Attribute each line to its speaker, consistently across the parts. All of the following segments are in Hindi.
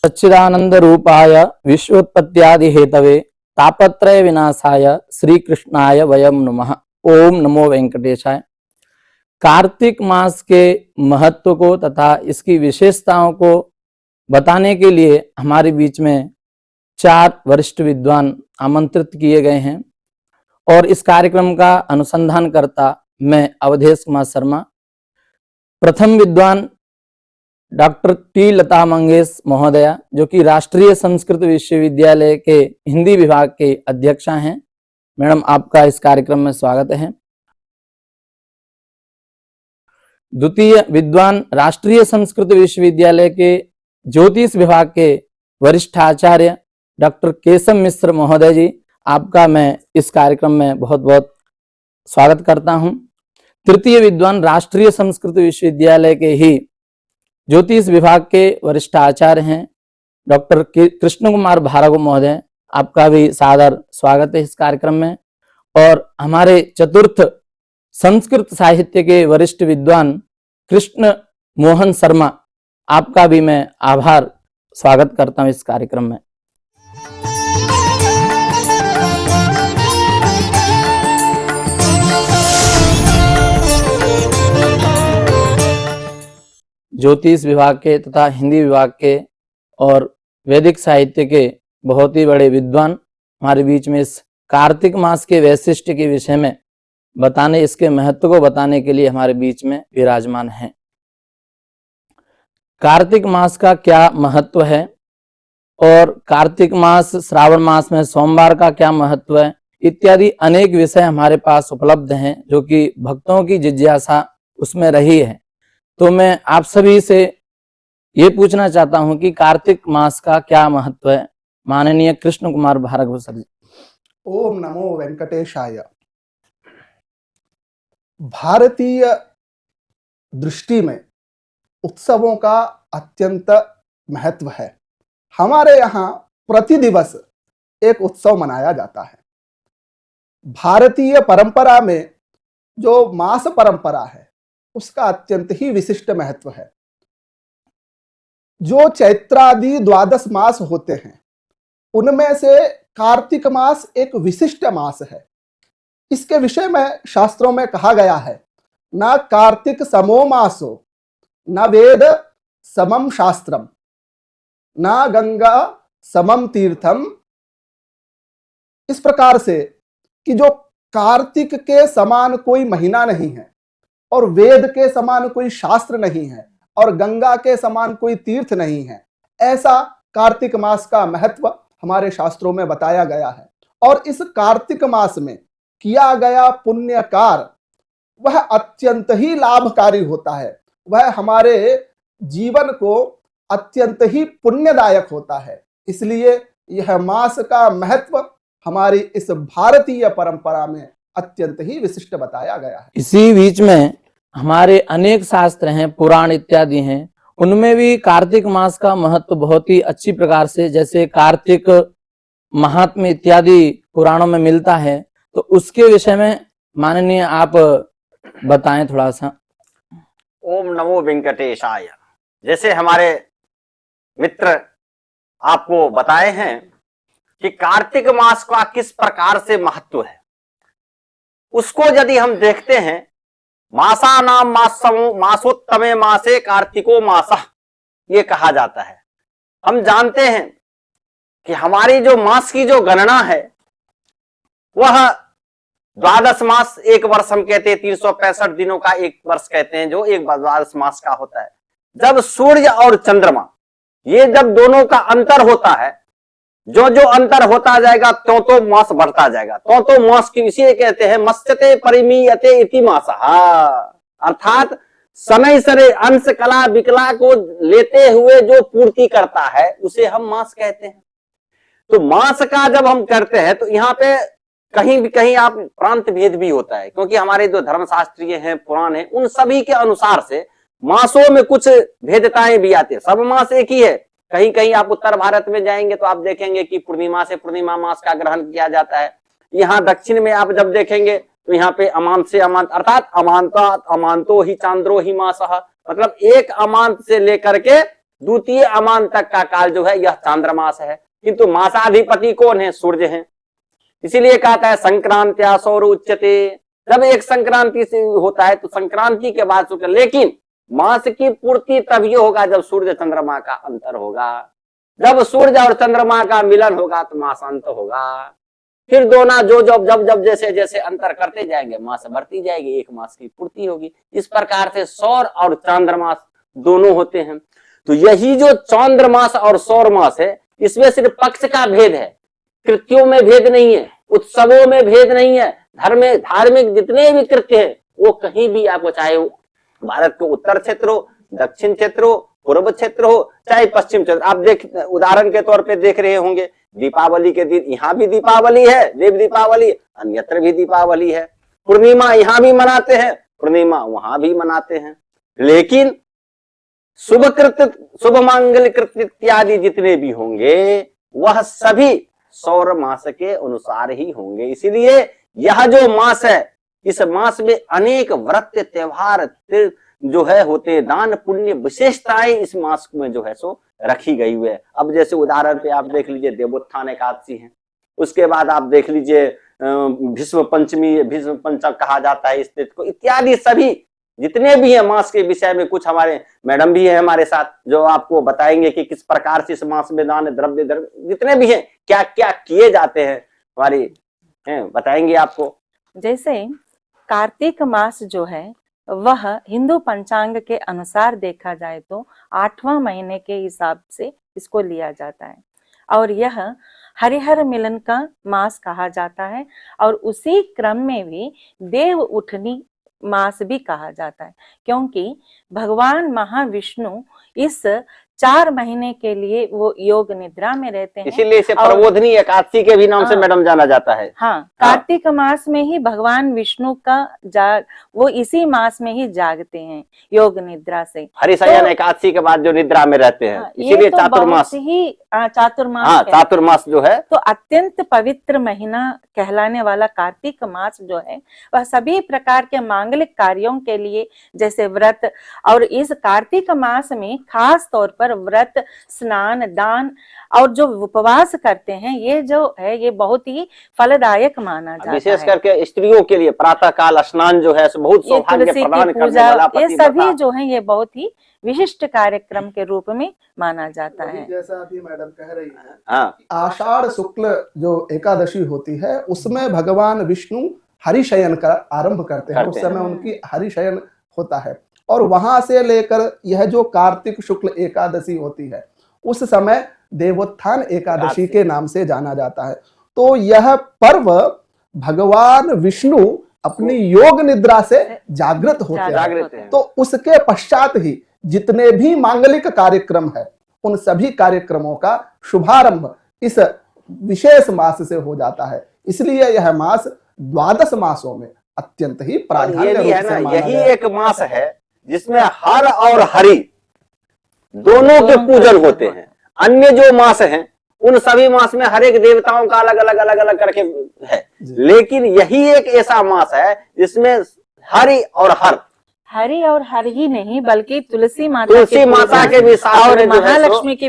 Speaker 1: सच्चिदानंद रूपाय विश्वोत्पत्त्यादि हेतवे तापत्रय विनाशाय श्री कृष्णाय वयम नमः। ओम नमो वेंकटेशाय। कार्तिक मास के महत्व को तथा इसकी विशेषताओं को बताने के लिए हमारे बीच में 4 वरिष्ठ विद्वान आमंत्रित किए गए हैं और इस कार्यक्रम का अनुसंधान करता मैं अवधेश कुमार शर्मा। प्रथम विद्वान डॉक्टर टी लता मंगेश महोदया, जो कि राष्ट्रीय संस्कृत विश्वविद्यालय के हिंदी विभाग के अध्यक्षा हैं। मैडम, आपका इस कार्यक्रम में स्वागत है। द्वितीय विद्वान राष्ट्रीय संस्कृत विश्वविद्यालय के ज्योतिष विभाग के वरिष्ठ आचार्य डॉक्टर केशव मिश्र महोदय जी, आपका मैं इस कार्यक्रम में बहुत बहुत स्वागत करता हूं। तृतीय विद्वान राष्ट्रीय संस्कृत विश्वविद्यालय के ही ज्योतिष विभाग के वरिष्ठ आचार्य हैं डॉक्टर कृष्ण कुमार भार्गव महोदय, आपका भी सादर स्वागत है इस कार्यक्रम में। और हमारे चतुर्थ संस्कृत साहित्य के वरिष्ठ विद्वान कृष्ण मोहन शर्मा, आपका भी मैं आभार स्वागत करता हूं इस कार्यक्रम में। ज्योतिष विभाग के तथा हिंदी विभाग के और वैदिक साहित्य के बहुत ही बड़े विद्वान हमारे बीच में इस कार्तिक मास के वैशिष्ट के विषय में बताने, इसके महत्व को बताने के लिए हमारे बीच में विराजमान हैं। कार्तिक मास का क्या महत्व है और कार्तिक मास श्रावण मास में सोमवार का क्या महत्व है, इत्यादि अनेक विषय हमारे पास उपलब्ध हैं जो कि भक्तों की जिज्ञासा उसमें रही है। तो मैं आप सभी से ये पूछना चाहता हूं कि कार्तिक मास का क्या महत्व है। माननीय कृष्ण कुमार भार्गव सर जी।
Speaker 2: ओम नमो वेंकटेशाय। भारतीय दृष्टि में उत्सवों का अत्यंत महत्व है। हमारे यहाँ प्रतिदिवस एक उत्सव मनाया जाता है। भारतीय परंपरा में जो मास परंपरा है उसका अत्यंत ही विशिष्ट महत्व है। जो चैत्रादि 12 मास होते हैं उनमें से कार्तिक मास एक विशिष्ट मास है। इसके विषय में शास्त्रों में कहा गया है, न कार्तिक समो मासो न वेद समम शास्त्रम न गंगा समम तीर्थम। इस प्रकार से कि जो कार्तिक के समान कोई महीना नहीं है और वेद के समान कोई शास्त्र नहीं है और गंगा के समान कोई तीर्थ नहीं है, ऐसा कार्तिक मास का महत्व हमारे शास्त्रों में बताया गया है। और इस कार्तिक मास में किया गया पुण्य कार्य वह अत्यंत ही लाभकारी होता है, वह हमारे जीवन को अत्यंत ही पुण्यदायक होता है। इसलिए यह मास का महत्व हमारी इस भारतीय परंपरा में अत्यंत ही विशिष्ट बताया गया है।
Speaker 1: इसी बीच में हमारे अनेक शास्त्र हैं, पुराण इत्यादि हैं, उनमें भी कार्तिक मास का महत्व बहुत ही अच्छी प्रकार से, जैसे कार्तिक महात्म्य इत्यादि पुराणों में मिलता है, तो उसके विषय में माननीय आप बताएं थोड़ा सा।
Speaker 3: ओम नमो वेंकटेशाय। जैसे हमारे मित्र आपको बताए हैं कि कार्तिक मास का किस प्रकार से महत्व है, उसको यदि हम देखते हैं, मासा नाम मासोत्तमे मासे कार्तिको मासा, ये कहा जाता है। हम जानते हैं कि हमारी जो मास की जो गणना है वह 12 मास एक वर्ष हम कहते हैं, 365 दिनों का एक वर्ष कहते हैं, जो एक 12 मास का होता है। जब सूर्य और चंद्रमा ये जब दोनों का अंतर होता है, जो जो अंतर होता जाएगा त्यों तो मास बढ़ता जाएगा। तो मास की इसी कहते हैं मत्स्यते परिमीयते इति मासः, अर्थात समय सरे अंश कला विकला को लेते हुए जो पूर्ति करता है उसे हम मास कहते हैं। तो मास का जब हम करते हैं तो यहाँ पे कहीं भी कहीं आप प्रांत भेद भी होता है, क्योंकि हमारे जो धर्मशास्त्रीय हैं, पुराण है, उन सभी के अनुसार से मासों में कुछ भेदताएं भी आती है। सब मास एक ही है। कहीं कहीं आप उत्तर भारत में जाएंगे तो आप देखेंगे कि पूर्णिमा से पूर्णिमा मास का ग्रहण किया जाता है। यहाँ दक्षिण में आप जब देखेंगे तो यहाँ पे अमांत से अमांत, अर्थात अमांतो ही चांद्रो ही मासः, मतलब एक अमांत से लेकर के द्वितीय अमान तक का काल जो है यह चांद्रमास है, किंतु मासाधिपति कौन है? सूर्य है। इसीलिए कहता है संक्रांत्या सौर उच्यते। जब एक संक्रांति से होता है तो संक्रांति के बाद सूर्य, लेकिन मास की पूर्ति तभी होगा जब सूर्य चंद्रमा का अंतर होगा। जब सूर्य और चंद्रमा का मिलन होगा तो मासांत होगा। फिर दोनों जो जब जब जब जैसे जैसे अंतर करते जाएंगे मास बढ़ती जाएगी, एक मास की पूर्ति होगी। इस प्रकार से सौर और चांद्रमास दोनों होते हैं। तो यही जो चांद्रमास और सौर मास है, इसमें सिर्फ पक्ष का भेद है, कृत्यों में भेद नहीं है, उत्सवों में भेद नहीं है। धार्मिक जितने भी कृत्य है वो कहीं भी आपको, चाहे भारत के उत्तर क्षेत्र हो, दक्षिण क्षेत्र हो, पूर्व क्षेत्र हो, चाहे पश्चिम क्षेत्र, आप देख उदाहरण के तौर पे देख रहे होंगे दीपावली के दिन यहाँ भी दीपावली है, देव दीपावली, अन्यत्र भी दीपावली है। पूर्णिमा यहाँ भी मनाते हैं, पूर्णिमा वहां भी मनाते हैं। लेकिन शुभ कृत्य, शुभ मांगल्य कृत्य इत्यादि जितने भी होंगे वह सभी सौर मास के अनुसार ही होंगे। इसीलिए यह जो मास है, इस मास में अनेक व्रत त्योहार जो है होते, दान पुण्य विशेषताएं इस मास में जो है सो रखी गई हुई है। अब जैसे उदाहरण पे आप देख लीजिए देवोत्थान एकादशी है, उसके बाद आप देख लीजिए भीष्म पंचमी, भीष्म पंचक कहा जाता है इस तिथि को, इत्यादि सभी जितने भी है मास के विषय में। कुछ हमारे मैडम भी है हमारे साथ जो आपको बताएंगे कि किस प्रकार से इस मास में दान द्रव्य जितने भी हैं क्या क्या किए जाते हैं, हमारी बताएंगे आपको।
Speaker 4: जैसे कार्तिक मास जो है वह हिंदू पंचांग के अनुसार देखा जाए तो 8वां महीने के हिसाब से इसको लिया जाता है, और यह हरिहर मिलन का मास कहा जाता है। और उसी क्रम में भी देव उठनी मास भी कहा जाता है, क्योंकि भगवान महाविष्णु इस 4 महीने के लिए वो योग निद्रा में रहते हैं,
Speaker 3: इसीलिए इसे प्रबोधनी एकादशी के भी नाम से मैडम जाना जाता है।
Speaker 4: हाँ, कार्तिक मास में ही भगवान विष्णु का वो इसी मास में ही जागते हैं योग निद्रा से।
Speaker 3: हरिशयन एकादशी के बाद जो निद्रा में रहते हैं, इसीलिए
Speaker 4: तो
Speaker 3: चातुर्मास
Speaker 4: ही चातुर्मास।
Speaker 3: हाँ, चातुर्मास जो है
Speaker 4: तो अत्यंत पवित्र महीना कहलाने वाला कार्तिक मास जो है वह सभी प्रकार के मांगलिक कार्यों के लिए, जैसे व्रत, और इस कार्तिक मास में खास तौर पर व्रत, स्नान, दान और जो उपवास करते हैं, ये जो है ये बहुत ही फलदायक माना जाता है।
Speaker 3: विशेष करके स्त्रियों के लिए प्रातः काल स्नान जो है बहुत सौभाग्य प्रदान करने वाला,
Speaker 4: ये सभी जो है ये बहुत ही विशिष्ट कार्यक्रम के रूप में माना जाता है।
Speaker 2: जैसा अभी मैडम कह रही है,
Speaker 3: हाँ,
Speaker 2: आषाढ़ शुक्ल जो एकादशी होती है उसमें भगवान विष्णु हरिशयन का आरंभ करते हैं, उस समय उनकी हरिशयन होता है। और वहां से लेकर यह जो कार्तिक शुक्ल एकादशी होती है उस समय देवोत्थान एकादशी के नाम से जाना जाता है। तो यह पर्व भगवान विष्णु अपनी योग निद्रा से जागृत होते हैं। तो उसके पश्चात ही जितने भी मांगलिक कार्यक्रम है उन सभी कार्यक्रमों का शुभारंभ इस विशेष मास से हो जाता है। इसलिए यह मास 12 मासों में अत्यंत ही प्राधान्य रूप से माना
Speaker 3: यही
Speaker 2: गया।
Speaker 3: एक मास है जिसमें हर और हरि दोनों के पूजन होते हैं। अन्य जो मास हैं उन सभी मास में हर एक देवताओं का अलग अलग करके है, लेकिन यही एक ऐसा मास है जिसमें हरि और हर
Speaker 4: ही नहीं बल्कि तुलसी माता
Speaker 3: के भी साथ
Speaker 4: और महालक्ष्मी की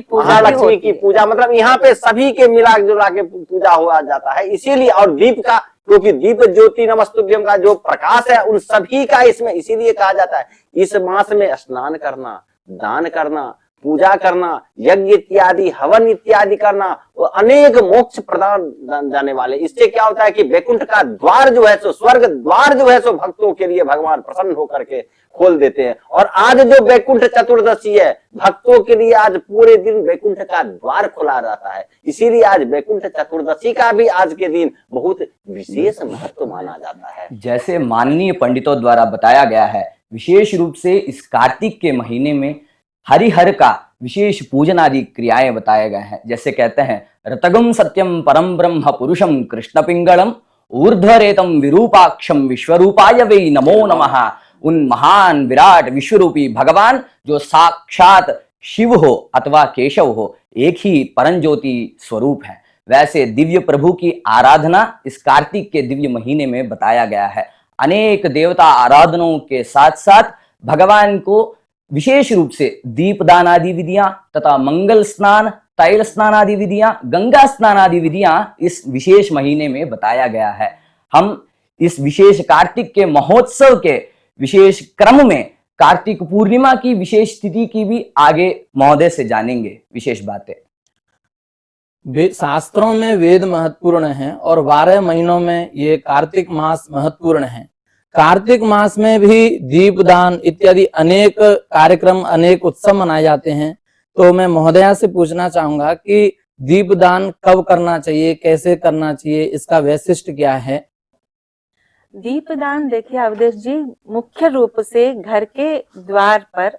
Speaker 4: पूजा,
Speaker 3: मतलब यहाँ पे सभी के मिला जुला के पूजा हुआ जाता है। इसीलिए और दीप का, क्योंकि दीप ज्योति नमस्तुभ्यम का जो प्रकाश है उन सभी का इसमें, इसीलिए कहा जाता है इस मास में स्नान करना, दान करना, पूजा करना, यज्ञ इत्यादि, हवन इत्यादि करना, और अनेक मोक्ष प्रदान जाने वाले। इससे क्या होता है कि वैकुंठ का द्वार जो है सो, स्वर्ग द्वार जो है सो भक्तों के लिए भगवान प्रसन्न होकर के खोल देते हैं। और आज जो वैकुंठ चतुर्दशी है, भक्तों के लिए आज पूरे दिन वैकुंठ का द्वार खुला रहता है। इसीलिए आज वैकुंठ चतुर्दशी का भी आज के दिन बहुत विशेष महत्व माना जाता है।
Speaker 5: जैसे माननीय पंडितों द्वारा बताया गया है, विशेष रूप से इस कार्तिक के महीने में हरिहर का विशेष पूजन आदि क्रियाएं बताए गए हैं। जैसे कहते हैं रतगम सत्यम परम ब्रह्म पुरुषम कृष्ण पिंगलम ऊर्ध्वरेतम विरूपाक्षम विश्वरूपाय वै नमो नमः। उन महान विराट विश्वरूपी भगवान जो साक्षात शिव हो अथवा केशव हो, एक ही परम ज्योति स्वरूप है, वैसे दिव्य प्रभु की आराधना इस कार्तिक के दिव्य महीने में बताया गया है। अनेक देवता आराधनाओं के साथ साथ भगवान को विशेष रूप से दीपदान आदि विधियां तथा मंगल स्नान, तैल स्नान आदि विधियां, गंगा स्नान आदि विधियां इस विशेष महीने में बताया गया है। हम इस विशेष कार्तिक के महोत्सव के विशेष क्रम में कार्तिक पूर्णिमा की विशेष तिथि की भी आगे महोदय से जानेंगे विशेष बातें।
Speaker 1: शास्त्रों में वेद महत्वपूर्ण हैं और 12 महीनों में ये कार्तिक मास महत्वपूर्ण है। कार्तिक मास में भी दीपदान इत्यादि अनेक कार्यक्रम, अनेक उत्सव मनाए जाते हैं। तो मैं महोदया से पूछना चाहूंगा कि दीपदान कब करना चाहिए, कैसे करना चाहिए, इसका वैशिष्ट क्या है?
Speaker 4: दीपदान देखिए अवधेश जी, मुख्य रूप से घर के द्वार पर,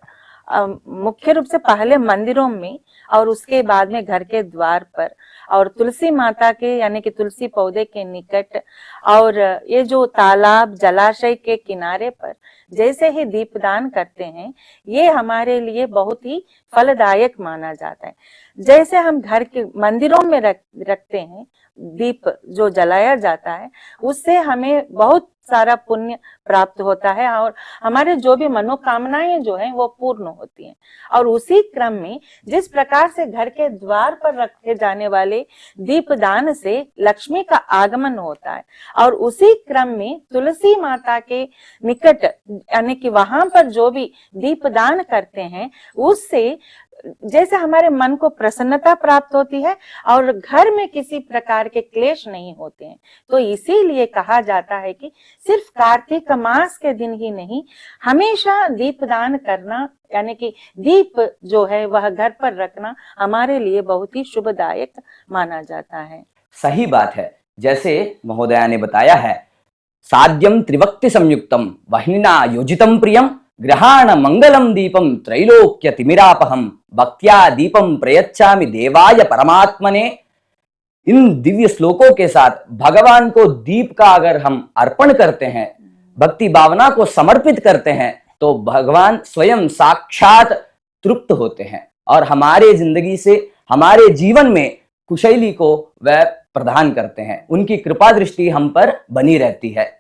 Speaker 4: मुख्य रूप से पहले मंदिरों में और उसके बाद में घर के द्वार पर और तुलसी माता के यानी कि तुलसी पौधे के निकट और ये जो तालाब जलाशय के किनारे पर जैसे ही दीपदान करते हैं, ये हमारे लिए बहुत ही फलदायक माना जाता है। जैसे हम घर के मंदिरों में रखते हैं दीप जो जलाया जाता है, उससे हमें बहुत सारा पुण्य प्राप्त होता है और हमारे जो भी मनोकामनाएं जो हैं वो पूर्ण होती हैं। और उसी क्रम में जिस प्रकार से घर के द्वार पर रखे जाने वाले दीपदान से लक्ष्मी का आगमन होता है और उसी क्रम में तुलसी माता के निकट यानी कि वहां पर जो भी दीपदान करते हैं, उससे जैसे हमारे मन को प्रसन्नता प्राप्त होती है और घर में किसी प्रकार के क्लेश नहीं होते हैं। तो इसीलिए कहा जाता है कि सिर्फ कार्तिक मास के दिन ही नहीं, हमेशा दीपदान करना यानी कि दीप जो है वह घर पर रखना हमारे लिए बहुत ही शुभदायक माना जाता है।
Speaker 5: सही बात है। जैसे महोदया ने बताया है, साध्यम त्रिवक्ति संयुक्तम वह्निना योजितम प्रियम ग्रहाण मंगलम दीपम त्रैलोक्य तिमिरापहम भक्त्या दीपम प्रयच्छामि देवाय परमात्मने। इन दिव्य श्लोकों के साथ भगवान को दीप का अगर हम अर्पण करते हैं, भक्ति भावना को समर्पित करते हैं, तो भगवान स्वयं साक्षात तृप्त होते हैं और हमारे जिंदगी से, हमारे जीवन में खुशहाली को वह प्रदान करते हैं। उनकी कृपा दृष्टि हम पर बनी रहती है।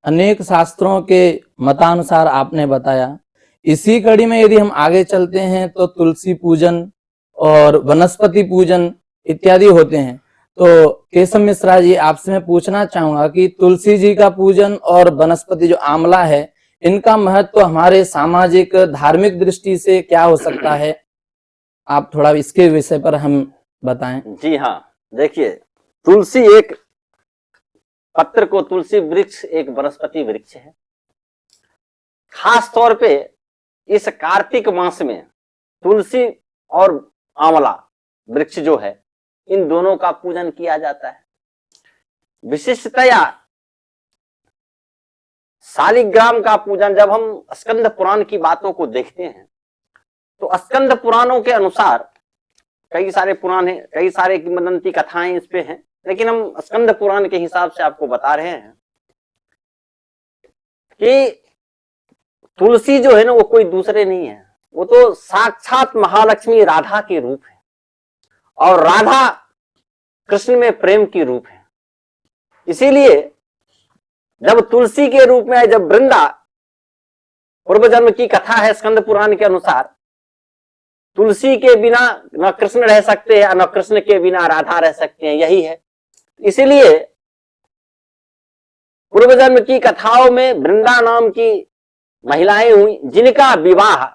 Speaker 1: अनेक शास्त्रों के मतानुसार आपने बताया। इसी कड़ी में यदि हम आगे चलते हैं तो तुलसी पूजन और वनस्पति पूजन इत्यादि होते हैं। तो केशव मिश्रा जी, आपसे मैं पूछना चाहूंगा कि तुलसी जी का पूजन और वनस्पति जो आंवला है, इनका महत्व हमारे सामाजिक धार्मिक दृष्टि से क्या हो सकता है? आप थोड़ा इसके विषय पर हम बताएं।
Speaker 3: जी हाँ, देखिए, तुलसी एक पत्र को तुलसी वृक्ष एक वनस्पति वृक्ष है। खास तौर पे इस कार्तिक मास में तुलसी और आंवला वृक्ष जो है, इन दोनों का पूजन किया जाता है। विशिष्टतया शालिग्राम का पूजन, जब हम स्कंद पुराण की बातों को देखते हैं तो स्कंद पुराणों के अनुसार कई सारे पुराण हैं, कई सारे किंवदंती कथाएं इस पे हैं, लेकिन हम स्कंद पुराण के हिसाब से आपको बता रहे हैं कि तुलसी जो है ना, वो कोई दूसरे नहीं है, वो तो साक्षात महालक्ष्मी राधा के रूप है और राधा कृष्ण में प्रेम की रूप है। इसीलिए जब तुलसी के रूप में, जब वृंदा पूर्व जन्म की कथा है स्कंद पुराण के अनुसार, तुलसी के बिना न कृष्ण रह सकते हैं, न कृष्ण के बिना राधा रह सकते हैं, यही है। इसीलिए पूर्व जन्म की कथाओं में वृंदा नाम की महिलाएं हुई जिनका विवाह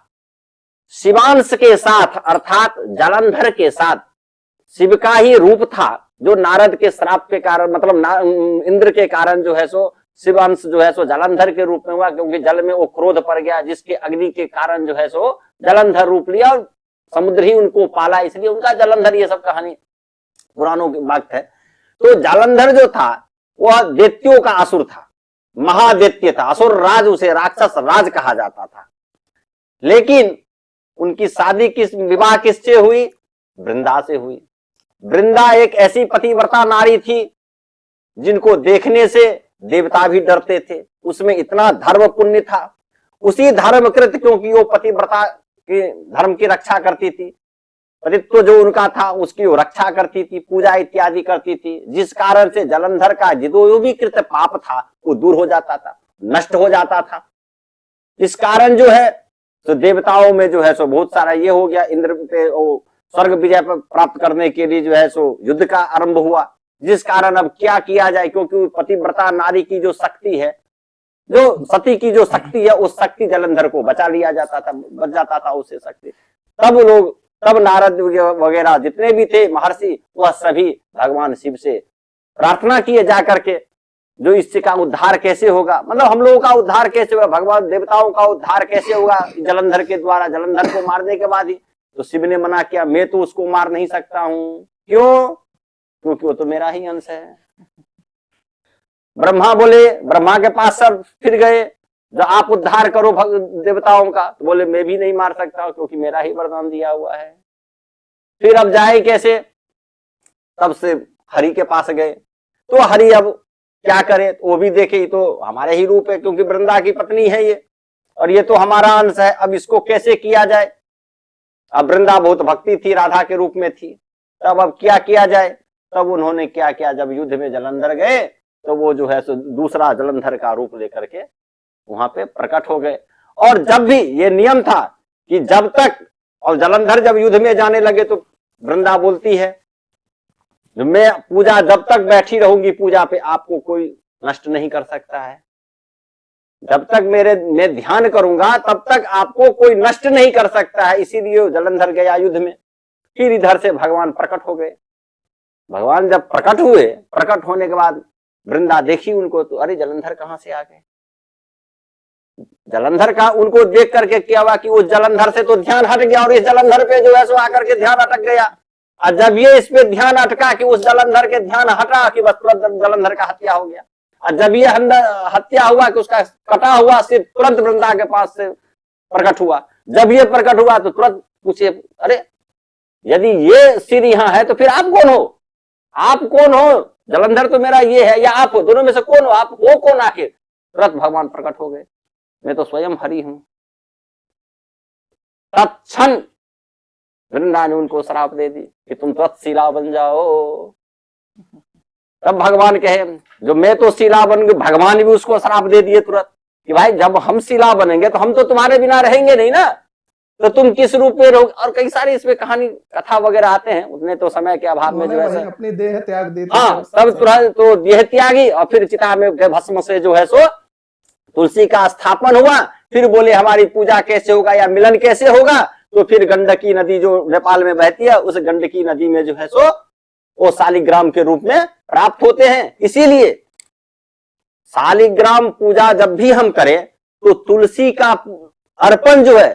Speaker 3: शिवांश के साथ अर्थात जालंधर के साथ, शिव का ही रूप था जो नारद के श्राप के कारण, मतलब इंद्र के कारण जो है सो शिवांश जो है सो जालंधर के रूप में हुआ, क्योंकि जल में वो क्रोध पड़ गया, जिसके अग्नि के कारण जो है सो जालंधर रूप लिया और समुद्र ही उनको पाला, इसलिए उनका जालंधर, ये सब कहानी पुराणों की बात है। तो जालंधर जो था वह दैत्यों का असुर था, महादैत्य था, असुर राज, उसे राक्षस राज कहा जाता था। लेकिन उनकी शादी विवाह किससे हुई? वृंदा से हुई। वृंदा एक ऐसी पतिव्रता नारी थी जिनको देखने से देवता भी डरते थे, उसमें इतना धर्म पुण्य था। उसी धर्मकृत, क्योंकि वो पतिव्रता के धर्म की रक्षा करती थी, पतित्व जो उनका था उसकी वो रक्षा करती थी, पूजा इत्यादि करती थी, जिस कारण से जलंधर का जो भी कृत पाप था वो दूर हो जाता था, नष्ट हो जाता था। इस कारण जो है तो देवताओं में जो है सो बहुत सारा ये हो गया, इंद्र पे वो स्वर्ग विजय प्राप्त करने के लिए जो है सो युद्ध का आरंभ हुआ, जिस कारण अब क्या किया जाए, क्योंकि पतिव्रता नारी की जो शक्ति है, जो सती की जो शक्ति है, उस शक्ति जलंधर को बचा लिया जाता था, बच जाता था उससे शक्ति। तब नारद वगैरह जितने भी थे महर्षि, वह सभी भगवान शिव से प्रार्थना किए जा करके, जो इसका उद्धार कैसे होगा, मतलब हम लोगों का उद्धार कैसे होगा, भगवान देवताओं का उद्धार कैसे होगा जलंधर के द्वारा, जलंधर को मारने के बाद ही। तो शिव ने मना किया, मैं तो उसको मार नहीं सकता हूं। क्यों? क्योंकि वो तो मेरा ही अंश है। ब्रह्मा बोले, ब्रह्मा के पास सब फिर गए, जो आप उद्धार करो देवताओं का, तो बोले मैं भी नहीं मार सकता क्योंकि मेरा ही वरदान दिया हुआ है। फिर अब जाए कैसे? तब से हरि के पास गए, तो हरि अब क्या करे, तो वो भी देखे, ये तो हमारे ही रूप है, क्योंकि वृंदा की पत्नी है ये, और ये तो हमारा अंश है, अब इसको कैसे किया जाए। अब वृंदा बहुत भक्ति थी, राधा के रूप में थी, तब अब क्या किया जाए। तब उन्होंने क्या किया, जब युद्ध में जलंधर गए तो वो जो है सो दूसरा जलंधर का रूप लेकर के वहां पे प्रकट हो गए। और जब भी ये नियम था कि जब तक, और जलंधर जब युद्ध में जाने लगे तो वृंदा बोलती है, मैं पूजा जब तक बैठी रहूंगी पूजा पे, आपको कोई नष्ट नहीं कर सकता है। जब तक मैं ध्यान करूंगा तब तक आपको कोई नष्ट नहीं कर सकता है। इसीलिए जलंधर गया युद्ध में। फिर इधर से भगवान प्रकट हो गए। भगवान जब प्रकट हुए, प्रकट होने के बाद वृंदा देखी उनको, तो अरे जलंधर कहां से आ गए। जलंधर का उनको देख करके क्या हुआ कि उस जलंधर से तो ध्यान हट गया, और इस जलंधर पे जो है सो आकर के ध्यान अटक गया। और जब ये इस पे ध्यान अटका कि उस जलंधर के ध्यान हटा कि बस तुरंत जलंधर का हत्या हो गया। और जब ये हत्या हुआ कि उसका कटा हुआ सिर तुरंत वृंदा के पास से प्रकट हुआ। जब ये प्रकट हुआ तो तुरंत पूछे, अरे यदि ये सिर यहाँ है तो फिर आप कौन हो? आप कौन हो? जलंधर तो मेरा ये है, या आप हो? दोनों में से कौन हो? आप हो कौन आखिर? तुरंत भगवान प्रकट हो गए, मैं तो स्वयं हरि हूं। तत्क्षण वृंदा ने उनको श्राप दे दी कि तुम तो शिला बन जाओ। तब भगवान कहे, जो मैं तो शिला बन गई, भगवान भी उसको श्राप दे दिए तुरंत कि भाई जब हम शिला बनेंगे तो हम तो तुम्हारे बिना रहेंगे नहीं ना, तो तुम किस रूप में रहोगे। और कई सारी इसमें कहानी कथा वगैरह आते हैं, उतने तो समय के अभाव में जो है
Speaker 2: अपनी देह त्याग देते।
Speaker 3: हाँ, तब तुरंत तो देह त्यागी, और फिर चिता में भस्म से जो है सो तुलसी का स्थापन हुआ। फिर बोले हमारी पूजा कैसे होगा या मिलन कैसे होगा। तो फिर गंडकी नदी जो नेपाल में बहती है, उस गंडकी नदी में जो है सो वो शालिग्राम के रूप में प्राप्त होते हैं। इसीलिए शालिग्राम पूजा जब भी हम करें तो तुलसी का अर्पण जो है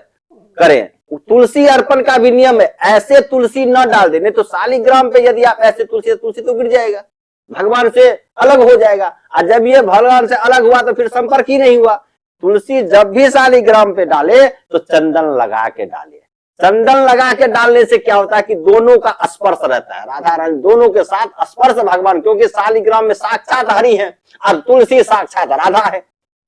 Speaker 3: करें। तुलसी अर्पण का भी नियम है, ऐसे तुलसी न डाल देने, तो शालिग्राम पे यदि आप ऐसे तुलसी तो गिर जाएगा, भगवान से अलग हो जाएगा। और जब ये भगवान से अलग हुआ तो फिर संपर्क ही नहीं हुआ। तुलसी जब भी शालिग्राम पे डाले तो चंदन लगा के डाले। चंदन लगा के डालने से क्या होता है कि दोनों का स्पर्श रहता है, राधा रानी दोनों के साथ स्पर्श भगवान, क्योंकि शालिग्राम में साक्षात हरि है और तुलसी साक्षात राधा है,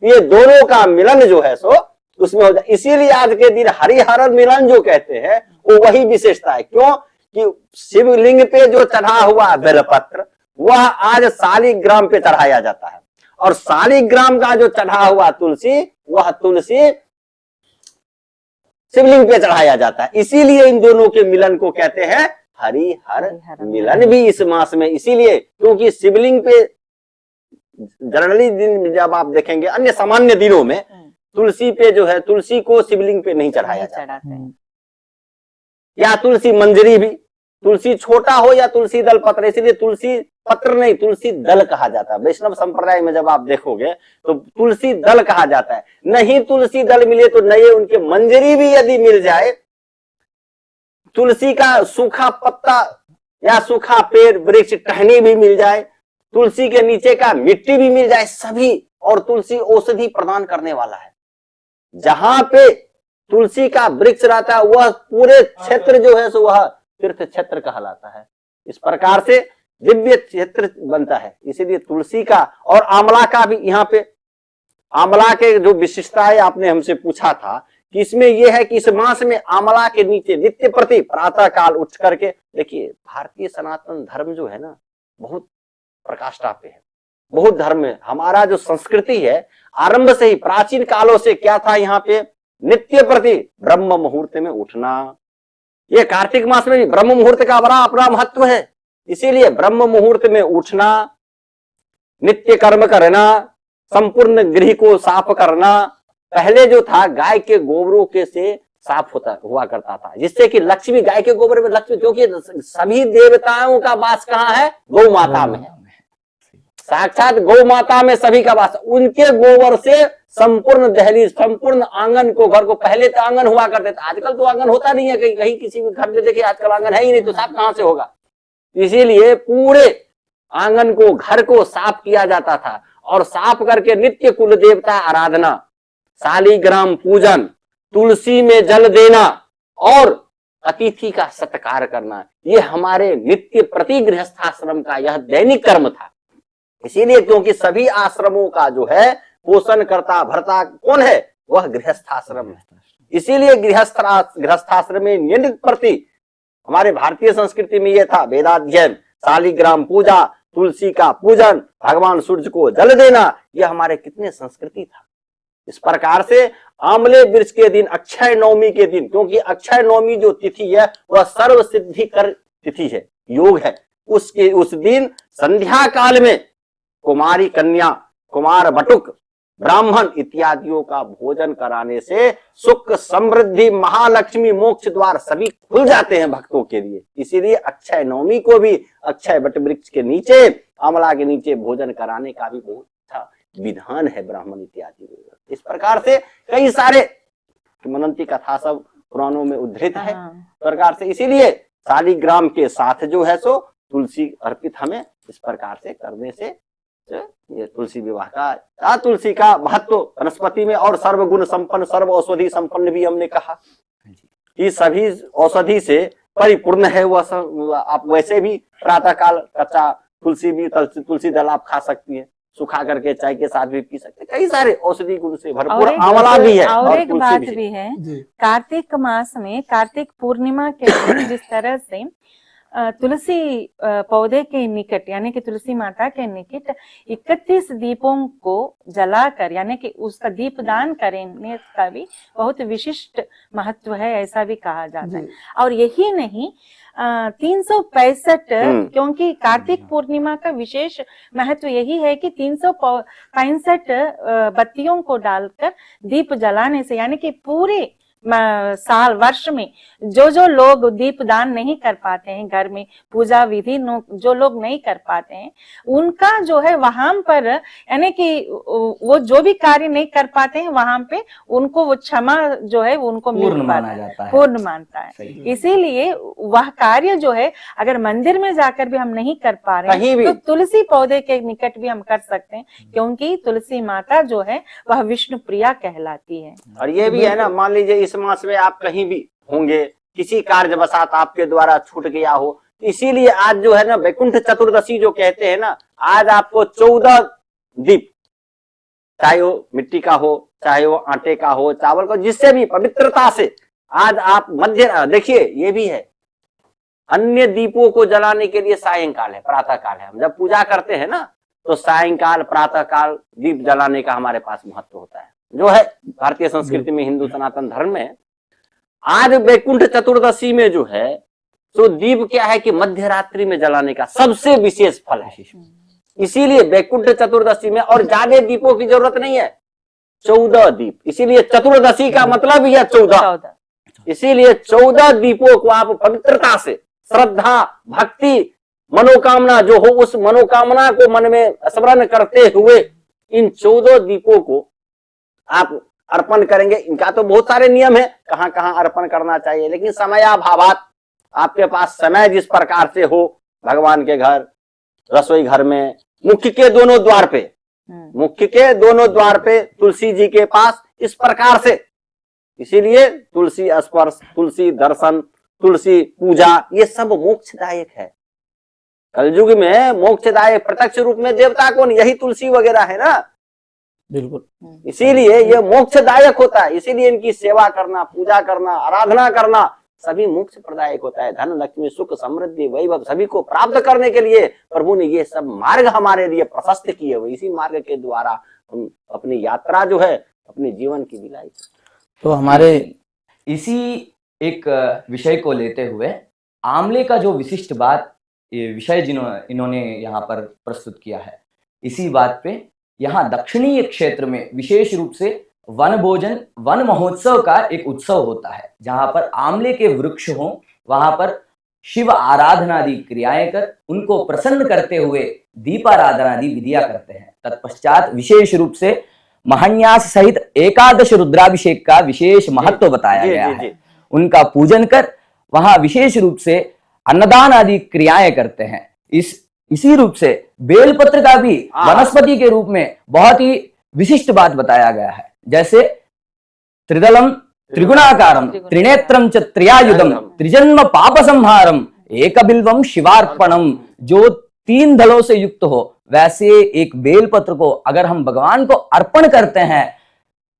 Speaker 3: ये दोनों का मिलन जो है सो उसमें हो जाए। इसीलिए आज के दिन हरिहर मिलन जो कहते हैं वो वही विशेषता है। क्यों कि शिवलिंग पे जो चढ़ा हुआ बेलपत्र वह आज शालिग्राम पे चढ़ाया जाता है, और शालिग्राम का जो चढ़ा हुआ तुलसी, वह तुलसी शिवलिंग पे चढ़ाया जाता है। इसीलिए इन दोनों के मिलन को कहते हैं हरिहर मिलन भी इस मास में। इसीलिए क्योंकि शिवलिंग पे जनरली दिन जब आप देखेंगे अन्य सामान्य दिनों में तुलसी पे जो है, तुलसी को शिवलिंग पे नहीं चढ़ाया जाता, या तुलसी मंजरी भी, तुलसी छोटा हो या तुलसी दल पत्र, इसलिए तुलसी पत्र नहीं तुलसी दल कहा जाता है। वैष्णव संप्रदाय में जब आप देखोगे तो तुलसी दल कहा जाता है। नहीं तुलसी दल मिले तो नए उनके मंजरी भी यदि मिल जाए, तुलसी का सूखा पत्ता या सूखा पेड़ वृक्ष टहनी भी मिल जाए, तुलसी के नीचे का मिट्टी भी मिल जाए, सभी, और तुलसी औषधि प्रदान करने वाला है। जहां पे तुलसी का वृक्ष रहता है वह पूरे क्षेत्र जो है सो वह तीर्थ क्षेत्र कहलाता है। इस प्रकार से दिव्य क्षेत्र बनता है। इसीलिए तुलसी का और आंवला का भी, यहाँ पे आंवला के जो विशिष्टता है आपने हमसे पूछा था कि इसमें यह है कि इस मास में आंवला के नीचे नित्य प्रति प्रातः काल उठ करके, देखिए भारतीय सनातन धर्म जो है ना बहुत प्रकाष्ठा पे है, बहुत धर्म है। हमारा जो संस्कृति है आरंभ से ही प्राचीन कालों से क्या था, यहाँ पे नित्य प्रति ब्रह्म मुहूर्त में उठना। ये कार्तिक मास में भी ब्रह्म मुहूर्त का बड़ा अपना महत्व है। इसीलिए ब्रह्म मुहूर्त में उठना, नित्य कर्म करना, संपूर्ण गृह को साफ करना। पहले जो था गाय के गोबरों के से साफ हुआ करता था, जिससे कि लक्ष्मी, गाय के गोबर में लक्ष्मी, क्योंकि सभी देवताओं का वास कहाँ है? गौ माता में है। साक्षात गौ माता में सभी का वास। उनके गोबर से संपूर्ण दहलीज, संपूर्ण आंगन को, घर को, पहले तो आंगन हुआ करते थे, आजकल तो आंगन होता नहीं है। कहीं कहीं किसी भी घर में देखिए आजकल आंगन है ही नहीं, तो साफ कहां से होगा? इसीलिए पूरे आंगन को, घर को साफ किया जाता था और साफ करके नित्य कुल देवता आराधना, शालिग्राम पूजन, तुलसी में जल देना और अतिथि का सत्कार करना, ये हमारे नित्य प्रति गृहस्थाश्रम का यह दैनिक कर्म था। इसीलिए क्योंकि सभी आश्रमों का जो है पोषण करता भरता कौन है? वह गृहस्थाश्रम है। इसीलिए गृहस्थाश्रम में नियमित प्रति, हमारे भारतीय संस्कृति में यह था, वेदाध्ययन, शालिग्राम पूजा, तुलसी का पूजन, भगवान सूर्य को जल देना, यह हमारे कितने संस्कृति था। इस प्रकार से आंवले वृक्ष के दिन, अक्षय नवमी के दिन, क्योंकि अक्षय नवमी जो तिथि है वह सर्व सिद्धि कर तिथि है, योग है, उस दिन संध्या काल में कुमारी कन्या, कुमार बटुक, ब्राह्मण इत्यादियों का भोजन कराने से सुख, समृद्धि, महालक्ष्मी, मोक्ष द्वार सभी खुल जाते हैं भक्तों के लिए। इसीलिए अक्षय नवमी को भी अक्षय वट वृक्ष के नीचे, आंवला के नीचे भोजन कराने का भी बहुत अच्छा विधान है ब्राह्मण इत्यादि। इस प्रकार से कई सारे मनंती कथा सब पुराणों में उद्धृत है। प्रकार से इसीलिए शालिग्राम के साथ जो है सो तुलसी अर्पित हमें इस प्रकार से करने से ये तुलसी विवाह का, तुलसी का महत्व वनस्पति में, और सर्वगुण संपन्न, सर्व औषधि संपन्न भी हमने कहा कि सभी औषधि से परिपूर्ण है वह सब। आप वैसे भी प्रातः काल कच्चा तुलसी भी, तुलसी दल आप खा सकती है, सुखा करके चाय के साथ भी पी सकते हैं। कई सारे औषधि गुण से भरपूर आंवला भी है
Speaker 4: और एक
Speaker 3: तुलसी
Speaker 4: बात
Speaker 3: भी
Speaker 4: भी है, कार्तिक मास में, कार्तिक पूर्णिमा के दिन जिस तरह से तुलसी पौधे के निकट, यानी कि तुलसी माता के निकट 31 दीपों को जलाकर, यानी कि उसका दीपदान करने का भी बहुत विशिष्ट महत्व है, ऐसा भी कहा जाता है। और यही नहीं, 365, क्योंकि कार्तिक पूर्णिमा का विशेष महत्व यही है कि 365 बत्तियों को डालकर दीप जलाने से, यानी कि पूरे साल वर्ष में जो लोग दीप दान नहीं कर पाते हैं, घर में पूजा विधि जो लोग नहीं कर पाते हैं, उनका जो है वहां पर, यानी कि वो जो भी कार्य नहीं कर पाते हैं वहां पे उनको वो क्षमा जो है उनको
Speaker 5: पूर्ण माना जाता है,
Speaker 4: पूर्ण मानता है। इसीलिए वह कार्य जो है अगर मंदिर में जाकर भी हम नहीं कर पा रहे हैं तो तुलसी पौधे के निकट भी हम कर सकते हैं, क्योंकि तुलसी माता जो है वह विष्णु प्रिया कहलाती है।
Speaker 3: और ये भी है ना, मान लीजिए इस मास में आप कहीं भी होंगे, किसी कार्य वसात आपके द्वारा छूट गया हो, इसीलिए आज जो है ना वैकुंठ चतुर्दशी जो कहते हैं ना, आज आपको 14 दीप, चाहे वो मिट्टी का हो, चाहे वो आटे का हो, चावल का, जिससे भी पवित्रता से आज आप मध्य, देखिए ये भी है, अन्य दीपों को जलाने के लिए सायंकाल है, प्रातः काल है। हम जब पूजा करते हैं ना तो सायंकाल, प्रातः काल दीप जलाने का हमारे पास महत्व होता है, जो है भारतीय संस्कृति में, हिंदू सनातन धर्म में। आज वैकुंठ चतुर्दशी में जो है तो दीप क्या है कि मध्य रात्रि में जलाने का सबसे विशेष फल है। इसीलिए वैकुंठ चतुर्दशी में, और ज्यादा दीपों की जरूरत नहीं है, 14 दीप, इसीलिए चतुर्दशी का मतलब ही है 14। इसीलिए 14 दीपों को आप पवित्रता से, श्रद्धा, भक्ति, मनोकामना जो हो, उस मनोकामना को मन में स्मरण करते हुए इन 14 दीपों को आप अर्पण करेंगे। इनका तो बहुत सारे नियम है कहाँ कहाँ अर्पण करना चाहिए, लेकिन समयाभावात, आपके पास समय जिस प्रकार से हो, भगवान के घर, रसोई घर में, मुख्य के दोनों द्वार पे, मुख्य के दोनों द्वार पे, तुलसी जी के पास, इस प्रकार से। इसीलिए तुलसी स्पर्श, तुलसी दर्शन, तुलसी पूजा, ये सब मोक्षदायक है। कलयुग में मोक्षदायक प्रत्यक्ष रूप में देवता कौन? यही तुलसी वगैरह है ना,
Speaker 1: बिल्कुल।
Speaker 3: इसीलिए ये मोक्षदायक होता है। इसीलिए इनकी सेवा करना, पूजा करना, आराधना करना सभी मोक्ष प्रदायक होता है। धन, लक्ष्मी, सुख, समृद्धि, वैभव सभी को प्राप्त करने के लिए प्रभु ने ये सब मार्ग हमारे लिए प्रशस्त किए हुए, इसी मार्ग के द्वारा हम अपनी यात्रा जो है, अपने जीवन की बिलाई।
Speaker 1: तो हमारे
Speaker 5: इसी एक विषय को लेते हुए आंवले का जो विशिष्ट बात, ये विषय इन्होंने यहाँ पर प्रस्तुत किया है, इसी बात पे यहाँ दक्षिणीय क्षेत्र में विशेष रूप से वन भोजन, वन महोत्सव का एक उत्सव होता है, जहाँ पर आंवले के वृक्ष हों, वहां पर शिव आराधना आदि क्रियाएं कर उनको प्रसन्न करते हुए दीपाराधना आदि विधियां करते हैं। तत्पश्चात विशेष रूप से महान्यास सहित एकादश रुद्राभिषेक का विशेष महत्व बताया गया है। उनका पूजन कर वहां विशेष रूप से अन्नदान आदि क्रियाएं करते हैं। इसी रूप से बेलपत्र का भी वनस्पति के रूप में बहुत ही विशिष्ट बात बताया गया है। जैसे त्रिदलम त्रिगुणाकारम त्रिनेत्रम च त्रियायुधम त्रिजन्म पाप संहारम एक बिल्वम शिवार्पणम, जो 3 दलों से युक्त हो, वैसे एक बेलपत्र को अगर हम भगवान को अर्पण करते हैं,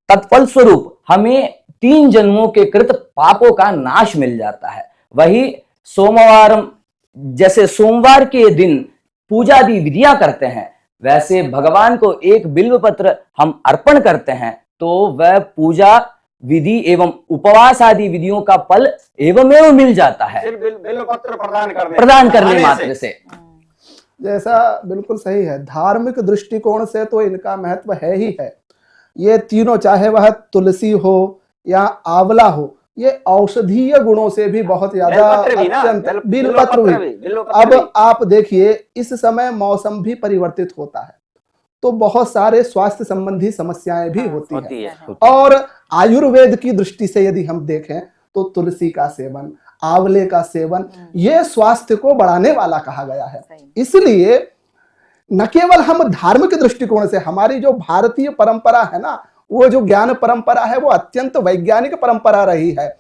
Speaker 5: तत्फल स्वरूप हमें 3 जन्मों के कृत पापों का नाश मिल जाता है। वही सोमवार, जैसे सोमवार के दिन पूजा भी विधियां करते हैं, वैसे भगवान को एक बिल्व पत्र हम अर्पण करते हैं तो वह पूजा विधि एवं उपवास आदि विधियों का फल एवं मिल जाता है
Speaker 3: बिल्व पत्र
Speaker 5: प्रदान करने मात्र से।
Speaker 2: जैसा बिल्कुल सही है। धार्मिक दृष्टिकोण से तो इनका महत्व है ही है। ये तीनों, चाहे वह तुलसी हो या आंवला हो, ये औषधीय गुणों से भी बहुत ज्यादा अत्यंत, बिल्वपत्र भी। अब आप देखिए, इस समय मौसम भी परिवर्तित होता है तो बहुत सारे स्वास्थ्य संबंधी समस्याएं भी होती है। और आयुर्वेद की दृष्टि से यदि हम देखें तो तुलसी का सेवन, आंवले का सेवन, ये स्वास्थ्य को बढ़ाने वाला कहा गया है। इसलिए न केवल हम धार्मिक दृष्टिकोण से, हमारी जो भारतीय परंपरा है ना, वो जो ज्ञान परंपरा है, वो अत्यंत वैज्ञानिक परंपरा रही है।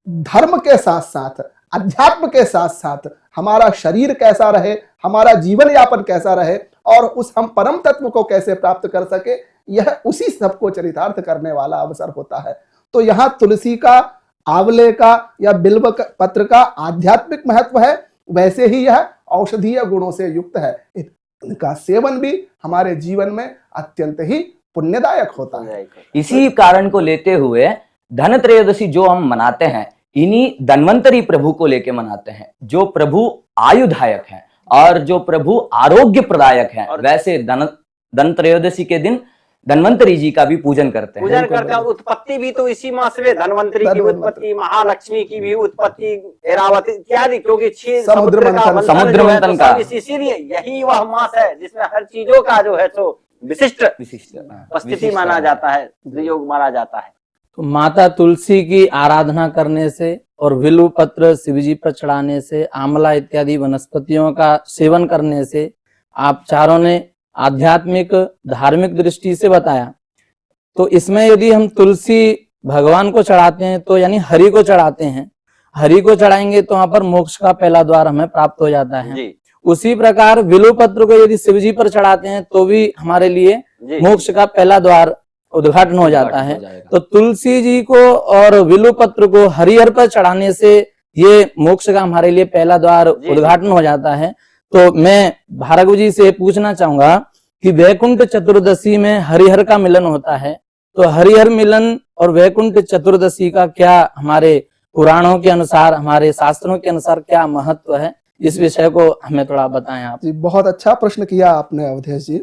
Speaker 2: धर्म के साथ साथ, अध्यात्म के साथ साथ हमारा शरीर कैसा रहे, हमारा जीवन यापन कैसा रहे और उस हम परम तत्व को कैसे प्राप्त कर सके, यह उसी सबको चरितार्थ करने वाला अवसर होता है। तो यहाँ तुलसी का, आंवले का या बिल्व पत्र का आध्यात्मिक महत्व है, वैसे ही यह औषधीय गुणों से युक्त है। इनका सेवन भी हमारे जीवन में अत्यंत ही पुण्यदायक होता है।
Speaker 5: इसी कारण को लेते हुए धन त्रयोदशी जो हम मनाते हैं, इन्हीं धन्वंतरी प्रभु को लेके मनाते हैं, जो प्रभु आयुधायक हैं और जो प्रभु आरोग्य प्रदायक हैं। वैसे धन त्रयोदशी के दिन धन्वंतरी जी का भी पूजन करते हैं।
Speaker 3: उत्पत्ति भी तो इसी मास में धन्वंतरी की उत्पत्ति, महालक्ष्मी की भी उत्पत्ति, ऐरावती इत्यादि, क्योंकि समुद्र मंथन का, इसीलिए यही वह मास है जिसमें हर चीजों का जो है सो विशिष्ट उपस्थिति माना जाता है, योग माना जाता है।
Speaker 1: तो माता तुलसी की आराधना करने से और बिल्व पत्र शिवजी पर चढ़ाने से, आंवला इत्यादि वनस्पतियों का सेवन करने से, आप चारों ने आध्यात्मिक धार्मिक दृष्टि से बताया। तो इसमें यदि हम तुलसी भगवान को चढ़ाते हैं तो यानी हरि को चढ़ाते हैं, हरि को चढ़ाएंगे तो वहां पर मोक्ष का पहला द्वार हमें प्राप्त हो जाता है जी। उसी प्रकार बिल्व पत्र को यदि शिवजी पर चढ़ाते हैं तो भी हमारे लिए मोक्ष का पहला द्वार उद्घाटन हो जाता है। तो तुलसी जी को और बिल्व पत्र को हरिहर पर चढ़ाने से ये मोक्ष का हमारे लिए पहला द्वार उद्घाटन हो जाता है। तो मैं भार्गव जी से पूछना चाहूंगा कि वैकुंठ चतुर्दशी में हरिहर का मिलन होता है, तो हरिहर मिलन और वैकुंठ चतुर्दशी का क्या हमारे पुराणों के अनुसार, हमारे शास्त्रों के अनुसार क्या महत्व है, इस विषय को हमें थोड़ा बताएं आप।
Speaker 2: जी, बहुत अच्छा प्रश्न किया आपने अवधेश जी।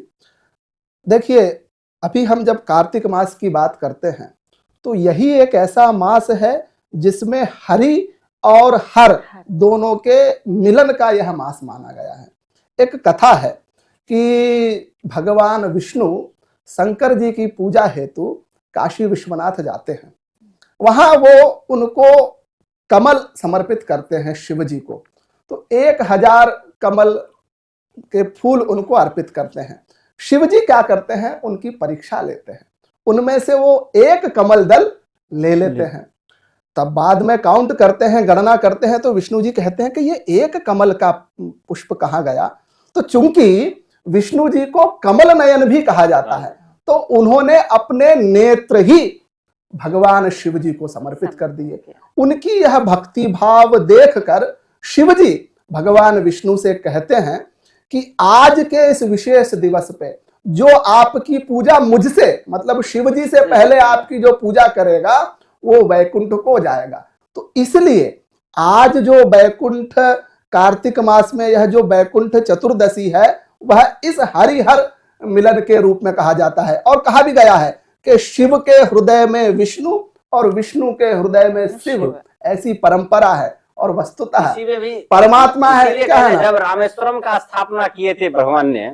Speaker 2: देखिए, अभी हम जब कार्तिक मास की बात करते हैं तो यही एक ऐसा मास है जिसमें हरि और हर दोनों के मिलन का यह मास माना गया है। एक कथा है कि भगवान विष्णु शंकर जी की पूजा हेतु काशी विश्वनाथ जाते हैं। वहां वो उनको कमल समर्पित करते हैं शिव जी को। तो 1000 कमल के फूल उनको अर्पित करते हैं। शिव जी क्या करते हैं, उनकी परीक्षा लेते हैं, उनमें से वो एक कमल दल ले लेते हैं। तब बाद में काउंट करते हैं, गणना करते हैं, तो विष्णु जी कहते हैं कि ये एक कमल का पुष्प कहाँ गया। तो चूंकि विष्णु जी को कमल नयन भी कहा जाता है, तो उन्होंने अपने नेत्र ही भगवान शिव जी को समर्पित कर दिए। उनकी यह भक्ति भाव देखकर शिव जी भगवान विष्णु से कहते हैं कि आज के इस विशेष दिवस पे जो आपकी पूजा मुझसे, मतलब शिव जी से पहले आपकी जो पूजा करेगा, वो वैकुंठ को जाएगा। तो इसलिए आज जो वैकुंठ कार्तिक मास में यह जो वैकुंठ चतुर्दशी है वह इस हरिहर मिलन के रूप में कहा जाता है। और कहा भी गया है कि शिव के हृदय में विष्णु और विष्णु के हृदय में शिव, ऐसी परंपरा है। और वस्तुतः
Speaker 3: इसी में भी
Speaker 2: परमात्मा है,
Speaker 3: इसीलिए
Speaker 2: क्या है
Speaker 3: कहते हैं,
Speaker 2: ना?
Speaker 3: जब रामेश्वरम का स्थापना किए थे भगवान ने,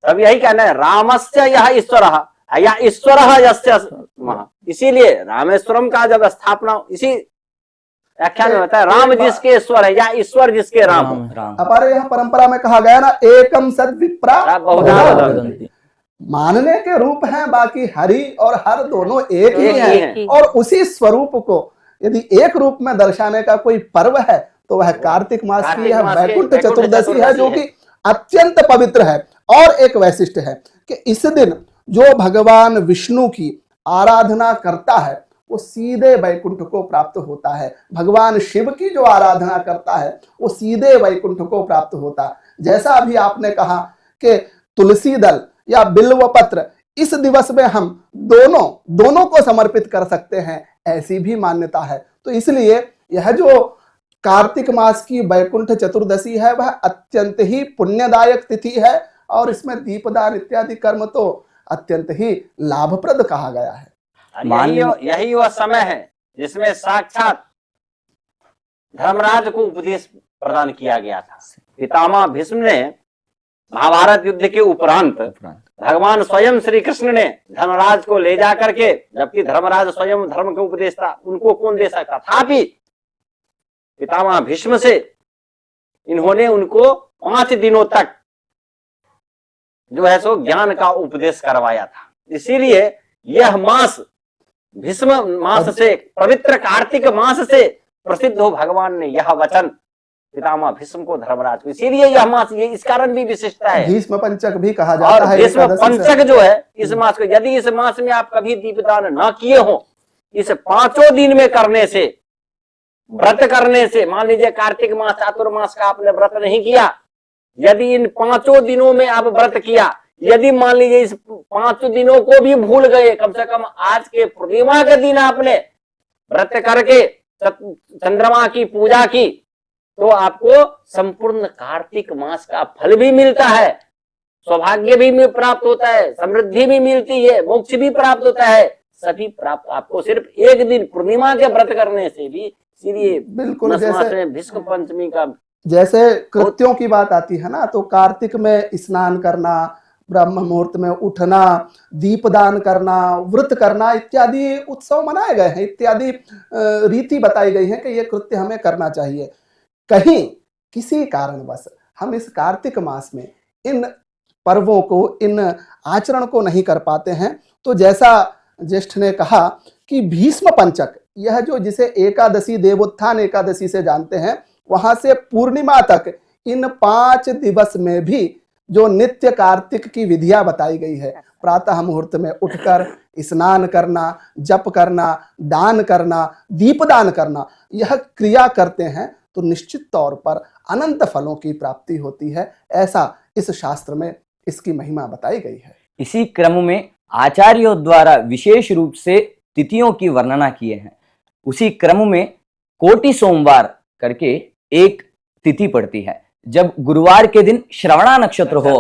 Speaker 3: तब यही कहना है रामस्य यह ईश्वरः या ईश्वरः यस्य महा। इसीलिए रामेश्वरम का जब स्थापना इसी व्याख्यान में बताया, राम जिसके ईश्वर है या ईश्वर जिसके राम है।
Speaker 5: राम
Speaker 2: हमारे यहाँ परंपरा में कहा गया ना, एकम सद विप्रा
Speaker 3: बहुधा
Speaker 2: बहुधा
Speaker 3: वदन्ति।
Speaker 2: मानने के रूप हैं, बाकी हरि और हर दोनों एक ही
Speaker 3: एक ही
Speaker 2: है।
Speaker 3: है।
Speaker 2: और उसी स्वरूप को यदि एक रूप में दर्शाने का कोई पर्व है तो वह कार्तिक मास की
Speaker 3: कार्तिक
Speaker 2: यह
Speaker 3: मास के
Speaker 2: वैकुंठ
Speaker 3: वैकुंठ
Speaker 2: चतुर्दशी है, जो
Speaker 3: चतुर्दशी
Speaker 2: कि अत्यंत पवित्र है। और एक वैशिष्ट है कि इस दिन जो भगवान विष्णु की आराधना करता है वो सीधे वैकुंठ को प्राप्त होता है। भगवान शिव की जो आराधना करता है वो सीधे वैकुंठ को प्राप्त होता है। जैसा अभी आपने कहा कि तुलसी दल या बिल्व पत्र इस दिवस में हम दोनों को समर्पित कर सकते हैं, ऐसी भी मान्यता है। तो इसलिए यह जो कार्तिक मास की वैकुंठ चतुर्दशी है वह अत्यंत ही पुण्यदायक तिथि है और इसमें दीपदान इत्यादि कर्म तो अत्यंत ही लाभप्रद कहा गया है।
Speaker 3: यही वह समय है जिसमें साक्षात धर्मराज को उपदेश प्रदान किया गया था। पितामह भीष्म ने महाभारत युद्ध के उपरांत भगवान स्वयं श्री कृष्ण ने धर्मराज को ले जा करके, जबकि धर्मराज स्वयं धर्म के उपदेशता, उनको कौन दे सकता था, भी पितामह भीष्म से इन्होंने उनको 5 दिनों तक जो है सो ज्ञान का उपदेश करवाया था। इसीलिए यह मास भीष्म मास से, पवित्र कार्तिक मास से प्रसिद्ध हो भगवान ने यह वचन पितामह भीष्म को, धर्मराज को। इसीलिए यह मास ये इस कारण भी विशिष्टता है।
Speaker 2: भीष्म पंचक भी कहा
Speaker 3: और
Speaker 2: जाता है।
Speaker 3: भीष्म
Speaker 2: एकादशी से।
Speaker 3: पंचक जो है इस मास को, यदि इस मास में आप कभी दीपदान न किए हो, इस 5 दिन में करने से, व्रत करने से, मान लीजिए कार्तिक मास चातुर्मास का आपने व्रत नहीं किया, यदि इन 5 दिनों में आप व्रत किया, यदि मान लीजिए इस 5 दिनों को भी भूल गए, कम से कम आज के पूर्णिमा के दिन आपने व्रत करके चंद्रमा की पूजा की, तो आपको संपूर्ण कार्तिक मास का फल भी मिलता है, सौभाग्य भी प्राप्त होता है, समृद्धि भी मिलती है, मोक्ष भी प्राप्त होता है, सभी प्राप्त आपको सिर्फ एक दिन पूर्णिमा के व्रत करने से भी। इसीलिए
Speaker 2: बिल्कुल जैसे
Speaker 3: भीष्म पंचमी का
Speaker 2: जैसे कृत्यों की बात आती है ना, तो कार्तिक में स्नान करना, ब्रह्म मुहूर्त में उठना, दीपदान करना, व्रत करना इत्यादि उत्सव मनाए गए हैं, इत्यादि रीति बताई गई है कि ये कृत्य हमें करना चाहिए। कहीं किसी कारणवश हम इस कार्तिक मास में इन पर्वों को, इन आचरण को नहीं कर पाते हैं, तो जैसा ज्येष्ठ ने कहा कि भीष्म पंचक, यह जो जिसे एकादशी, देवोत्थान एकादशी से जानते हैं, वहां से पूर्णिमा तक इन 5 दिवस में भी जो नित्य कार्तिक की विधियां बताई गई है, प्रातः मुहूर्त में उठकर स्नान करना, जप करना, दान करना, दीपदान करना, यह क्रिया करते हैं तो निश्चित तौर पर अनंत फलों की प्राप्ति होती है। ऐसा इस शास्त्र में इसकी महिमा बताई गई है।
Speaker 5: इसी क्रम में आचार्यों द्वारा विशेष रूप से तिथियों की वर्णना किए हैं। उसी क्रम में कोटि सोमवार करके एक तिथि पड़ती है। जब गुरुवार के दिन श्रवणा नक्षत्र हो,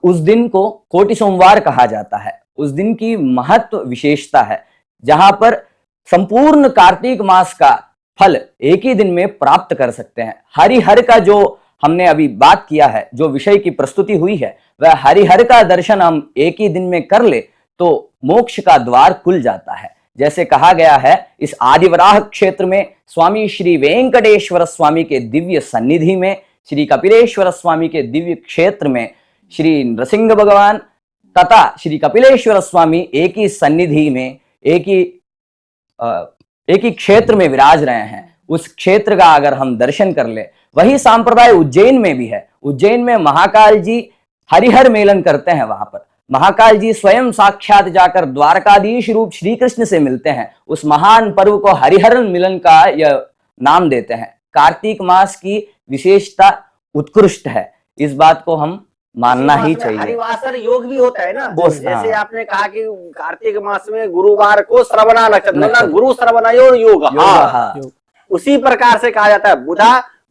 Speaker 5: उस दिन को कोटि सोमवार कहा जाता है। उस दिन की महत्व विशेषता है, जहां पर संपूर्ण कार्तिक मास का फल एक ही दिन में प्राप्त कर सकते हैं। हरिहर का जो हमने अभी बात किया है, जो विषय की प्रस्तुति हुई है, वह हरिहर का दर्शन हम एक ही दिन में कर ले तो मोक्ष का द्वार खुल जाता है। जैसे कहा गया है, इस आदिवराह क्षेत्र में स्वामी श्री वेंकटेश्वर स्वामी के दिव्य सन्निधि में, श्री कपिलेश्वर स्वामी के दिव्य क्षेत्र में श्री नृसिंह भगवान तथा श्री कपिलेश्वर स्वामी एक ही सन्निधि में, एक ही क्षेत्र में विराज रहे हैं। उस क्षेत्र का अगर हम दर्शन कर ले, वही सांप्रदाय उज्जैन में भी है। उज्जैन में महाकाल जी हरिहर मेलन करते हैं। वहां पर महाकाल जी स्वयं साक्षात जाकर द्वारकाधीश रूप श्री कृष्ण से मिलते हैं। उस महान पर्व को हरिहर मिलन का यह नाम देते हैं। कार्तिक मास की विशेषता उत्कृष्ट है, इस बात को हम मानना ही
Speaker 3: इसी मास में
Speaker 5: चाहिए।
Speaker 3: हरिवासर योग भी होता है ना,
Speaker 5: वो
Speaker 3: जैसे
Speaker 5: हाँ।
Speaker 3: आपने कहा कि कार्तिक मास में गुरुवार को श्रवणा नक्षत्र, मतलब
Speaker 5: नक्षत्र।
Speaker 3: गुरु श्रवणयोर योग,
Speaker 5: योगा, हाँ।
Speaker 3: उसी प्रकार से कहा जाता है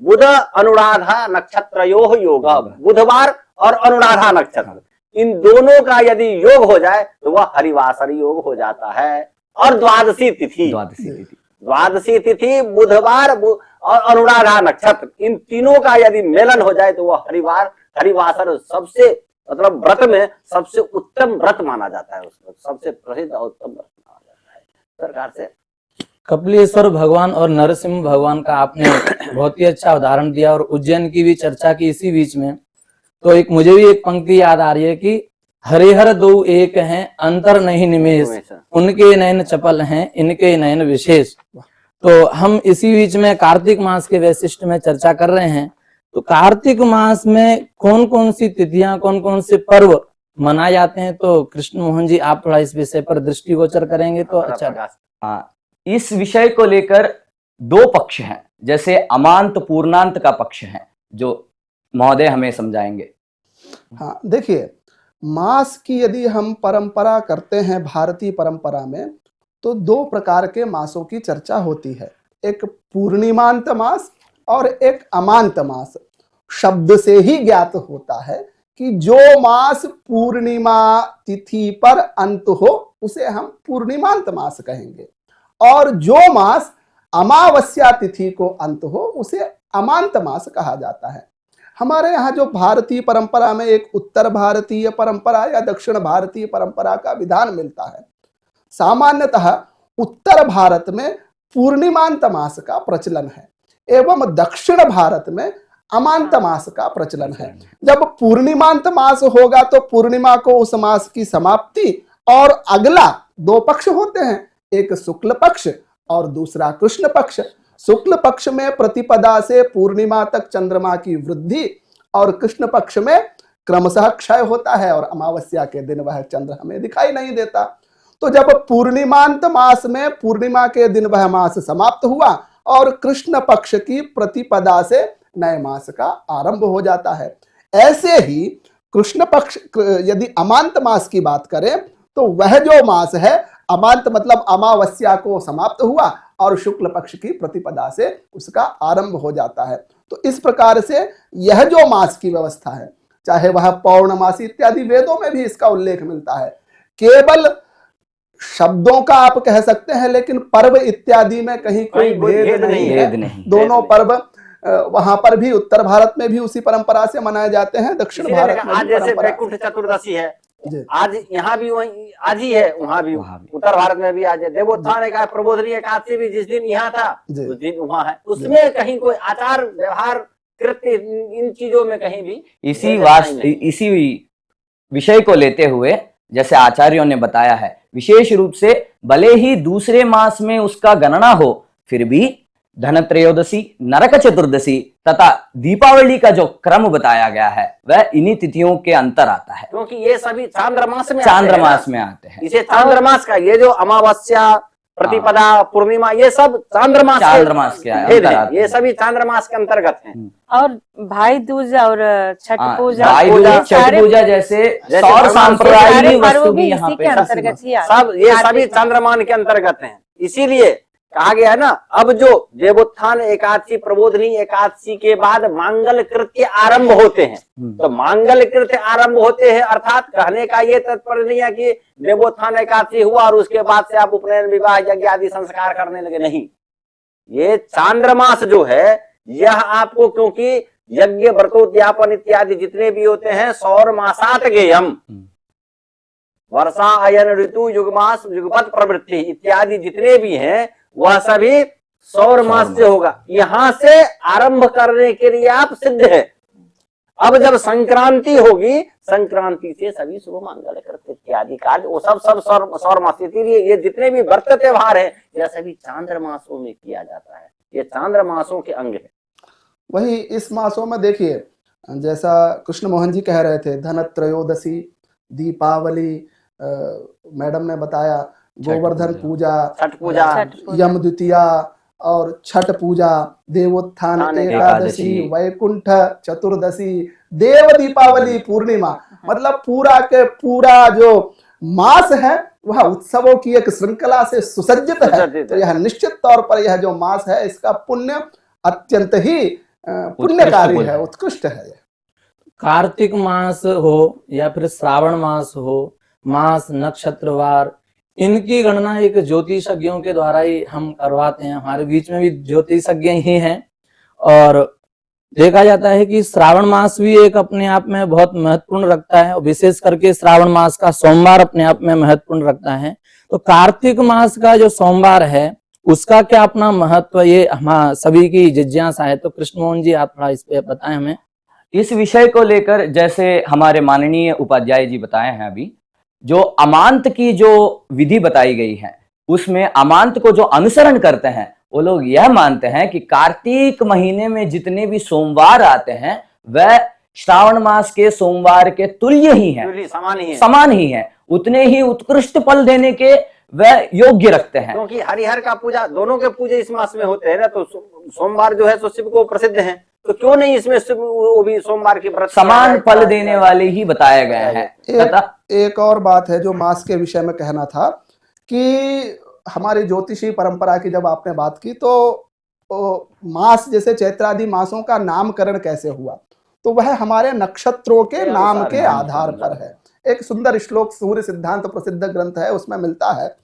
Speaker 3: बुध अनुराधा नक्षत्रयोः योग, बुधवार और अनुराधा नक्षत्र, इन दोनों का यदि योग हो जाए तो वह हरिवासर योग हो जाता है। और द्वादशी तिथि, द्वादशी तिथि बुधवार और अनुराधा नक्षत्र, इन तीनों का यदि मेलन हो जाए तो वह हरिवासर सबसे, मतलब व्रत में सबसे उत्तम व्रत माना जाता है, उसको सबसे प्रसिद्ध और उत्तम व्रत माना जाता है। इस प्रकार से
Speaker 1: कपिलेश्वर भगवान और नरसिंह भगवान का आपने बहुत ही अच्छा उदाहरण दिया और उज्जैन की भी चर्चा की इसी बीच में। तो एक मुझे भी एक पंक्ति याद आ रही है कि हरिहर दो एक हैं अंतर नहीं निमेष, उनके नयन चपल हैं इनके नयन विशेष। तो हम इसी बीच में कार्तिक मास के वैशिष्ट में चर्चा कर रहे हैं। तो कार्तिक मास में कौन कौन सी तिथियां, कौन कौन से पर्व मनाए जाते हैं, तो कृष्ण मोहन जी आप थोड़ा इस विषय पर दृष्टिगोचर करेंगे तो अच्छा।
Speaker 5: हाँ, इस विषय को लेकर दो पक्ष हैं, जैसे अमांत पूर्णांत का पक्ष है जो महोदय हमें समझाएंगे।
Speaker 2: हाँ, देखिए, मास की यदि हम परंपरा करते हैं भारतीय परंपरा में, तो दो प्रकार के मासों की चर्चा होती है, एक पूर्णिमांत मास और एक अमांत मास। शब्द से ही ज्ञात होता है कि जो मास पूर्णिमा तिथि पर अंत हो उसे हम पूर्णिमांत मास कहेंगे, और जो मास अमावस्या तिथि को अंत हो उसे अमांत मास कहा जाता है। हमारे यहाँ जो भारतीय परंपरा में एक उत्तर भारतीय परंपरा या दक्षिण भारतीय परंपरा का विधान मिलता है। सामान्यतः उत्तर भारत में पूर्णिमांत मास का प्रचलन है एवं दक्षिण भारत में अमांत मास का प्रचलन है। जब पूर्णिमांत मास होगा तो पूर्णिमा को उस मास की समाप्ति और अगला दो पक्ष होते हैं, एक शुक्ल पक्ष और दूसरा कृष्ण पक्ष। शुक्ल पक्ष में प्रतिपदा से पूर्णिमा तक चंद्रमा की वृद्धि और कृष्ण पक्ष में क्रमशः क्षय होता है और अमावस्या के दिन वह चंद्र हमें दिखाई नहीं देता। तो जब पूर्णिमांत मास में पूर्णिमा के दिन वह मास समाप्त हुआ और कृष्ण पक्ष की प्रतिपदा से नए मास का आरंभ हो जाता है। ऐसे ही कृष्ण पक्ष यदि अमांत मास की बात करें तो वह जो मास है, अमांत मतलब अमावस्या को समाप्त हुआ और शुक्ल पक्ष की प्रतिपदा से उसका आरंभ हो जाता है। तो इस प्रकार से यह जो मास की व्यवस्था है, चाहे वह पौर्णमासी इत्यादि, वेदों में भी इसका उल्लेख मिलता है। केवल शब्दों का आप कह सकते हैं, लेकिन पर्व इत्यादि में कहीं कोई भेद नहीं है। दोनों पर्व वहां पर भी उत्तर भारत में भी उसी परंपरा से मनाए जाते हैं, दक्षिण भारत में
Speaker 3: आज जैसे वैकुंठ चतुर्दशी है, आज यहाँ भी वही आज ही है, वहाँ भी उत्तर भारत में भी आज है। देवोत्थान एकादशी, प्रबोधनी एकादशी भी जिस दिन यहाँ था उस दिन वहाँ है। उसमें कहीं कोई आचार व्यवहार कृत्य इन चीजों में कहीं भी
Speaker 5: इसी विषय को लेते हुए जैसे आचार्यों ने बताया है, विशेष रूप से भले ही दूसरे मास में उसका गणना हो, फिर भी धनत्रयोदशी, नरक चतुर्दशी तथा दीपावली का जो क्रम बताया गया है वह इन्हीं तिथियों के अंतर आता है,
Speaker 3: क्योंकि ये सभी चांद्रमास में
Speaker 5: आते हैं।
Speaker 3: इसे चांद्रमास का, ये जो अमावस्या, प्रतिपदा, पूर्णिमा, ये सब चांद्रमास के अंतर्गत है। ये सभी चांद्रमास के अंतर्गत हैं।
Speaker 4: और भाई दूज और छठ पूजा,
Speaker 5: छठ पूजा जैसे सौर सांप्रदायिक वस्तु भी यहाँ पे
Speaker 4: अंतर्गत ही
Speaker 3: सब, ये सभी चांद्रमान के अंतर्गत हैं। इसीलिए कहा गया है ना, अब जो देवोत्थान एकादशी, प्रबोधनी एकादशी के बाद मांगल कृत्य आरंभ होते हैं। तो मांगल कृत्य आरंभ होते हैं अर्थात कहने का ये तात्पर्य नहीं है कि देवोत्थान एकादशी हुआ और उसके बाद से आप उपनयन, विवाह, यज्ञ आदि संस्कार करने लगे, नहीं। ये चांद्रमास जो है यह आपको, क्योंकि यज्ञ, व्रतोद्यापन इत्यादि जितने भी होते हैं, सौर मासात गेयम, वर्षा, अयन ऋतु, युगमास, युगपत प्रवृत्ति इत्यादि जितने भी हैं वह सभी सौर मास से होगा। यहाँ से आरंभ करने के लिए आप सिद्ध है। अब जब संक्रांति होगी, संक्रांति से सभी शुभ मंगल कृत्य इत्यादि कार्य वो सब सौर मास। इसलिए ये जितने भी व्रत त्योहार है यह सभी चांद्रमासों में किया जाता है, ये चांद्रमासों के अंग है।
Speaker 2: वही इस मासों में देखिए, जैसा कृष्ण मोहन जी कह रहे थे, धनत्रयोदशी, दीपावली, मैडम ने बताया, गोवर्धन पूजा,
Speaker 3: छठ पूजा,
Speaker 2: यम द्वितीया और छठ पूजा, देवोत्थान एकादशी, वैकुंठ चतुर्दशी, देव दीपावली, पूर्णिमा, मतलब पूरा के पूरा जो मास है वह उत्सवों की एक श्रृंखला से सुसज्जित है। तो यह निश्चित तौर पर यह जो मास है इसका पुण्य अत्यंत ही पुण्यकारी है, उत्कृष्ट है।
Speaker 1: कार्तिक मास हो या फिर श्रावण मास हो, मास नक्षत्रवार, इनकी गणना एक ज्योतिषज्ञों के द्वारा ही हम करवाते हैं। हमारे बीच में भी ज्योतिषज्ञ ही हैं और देखा जाता है कि श्रावण मास भी एक अपने आप में बहुत महत्वपूर्ण रखता है और विशेष करके श्रावण मास का सोमवार अपने आप में महत्वपूर्ण रखता है। तो कार्तिक मास का जो सोमवार है उसका क्या अपना महत्व, ये हम सभी की जिज्ञासा है। तो कृष्ण मोहन जी आप थोड़ा इस पे बताएं हमें।
Speaker 5: इस विषय को लेकर जैसे हमारे माननीय उपाध्याय जी बताए हैं, अभी जो अमांत की जो विधि बताई गई है उसमें अमांत को जो अनुसरण करते हैं वो लोग यह मानते हैं कि कार्तिक महीने में जितने भी सोमवार आते हैं वह श्रावण मास के सोमवार के तुल्य ही हैं, समान ही है, उतने ही उत्कृष्ट फल देने के वह योग्य रखते हैं।
Speaker 3: क्योंकि हरिहर का पूजा, दोनों के पूजे इस मास में होते हैं ना, तो सोमवार जो है तो शिव को प्रसिद्ध है, तो क्यों नहीं इसमें वो भी सोमवार के व्रत
Speaker 5: समान फल देने वाले ही बताया गया है।
Speaker 2: एक और बात है जो मास के विषय में कहना था कि हमारी ज्योतिषी परंपरा की जब आपने बात की तो मास जैसे चैत्रादि मासों का नामकरण कैसे हुआ, तो वह हमारे नक्षत्रों के नाम के आधार पर है। एक सुंदर श्लोक सूर्य सिद्धांत प्रसिद्ध ग्रंथ है, उसमें मिलता है,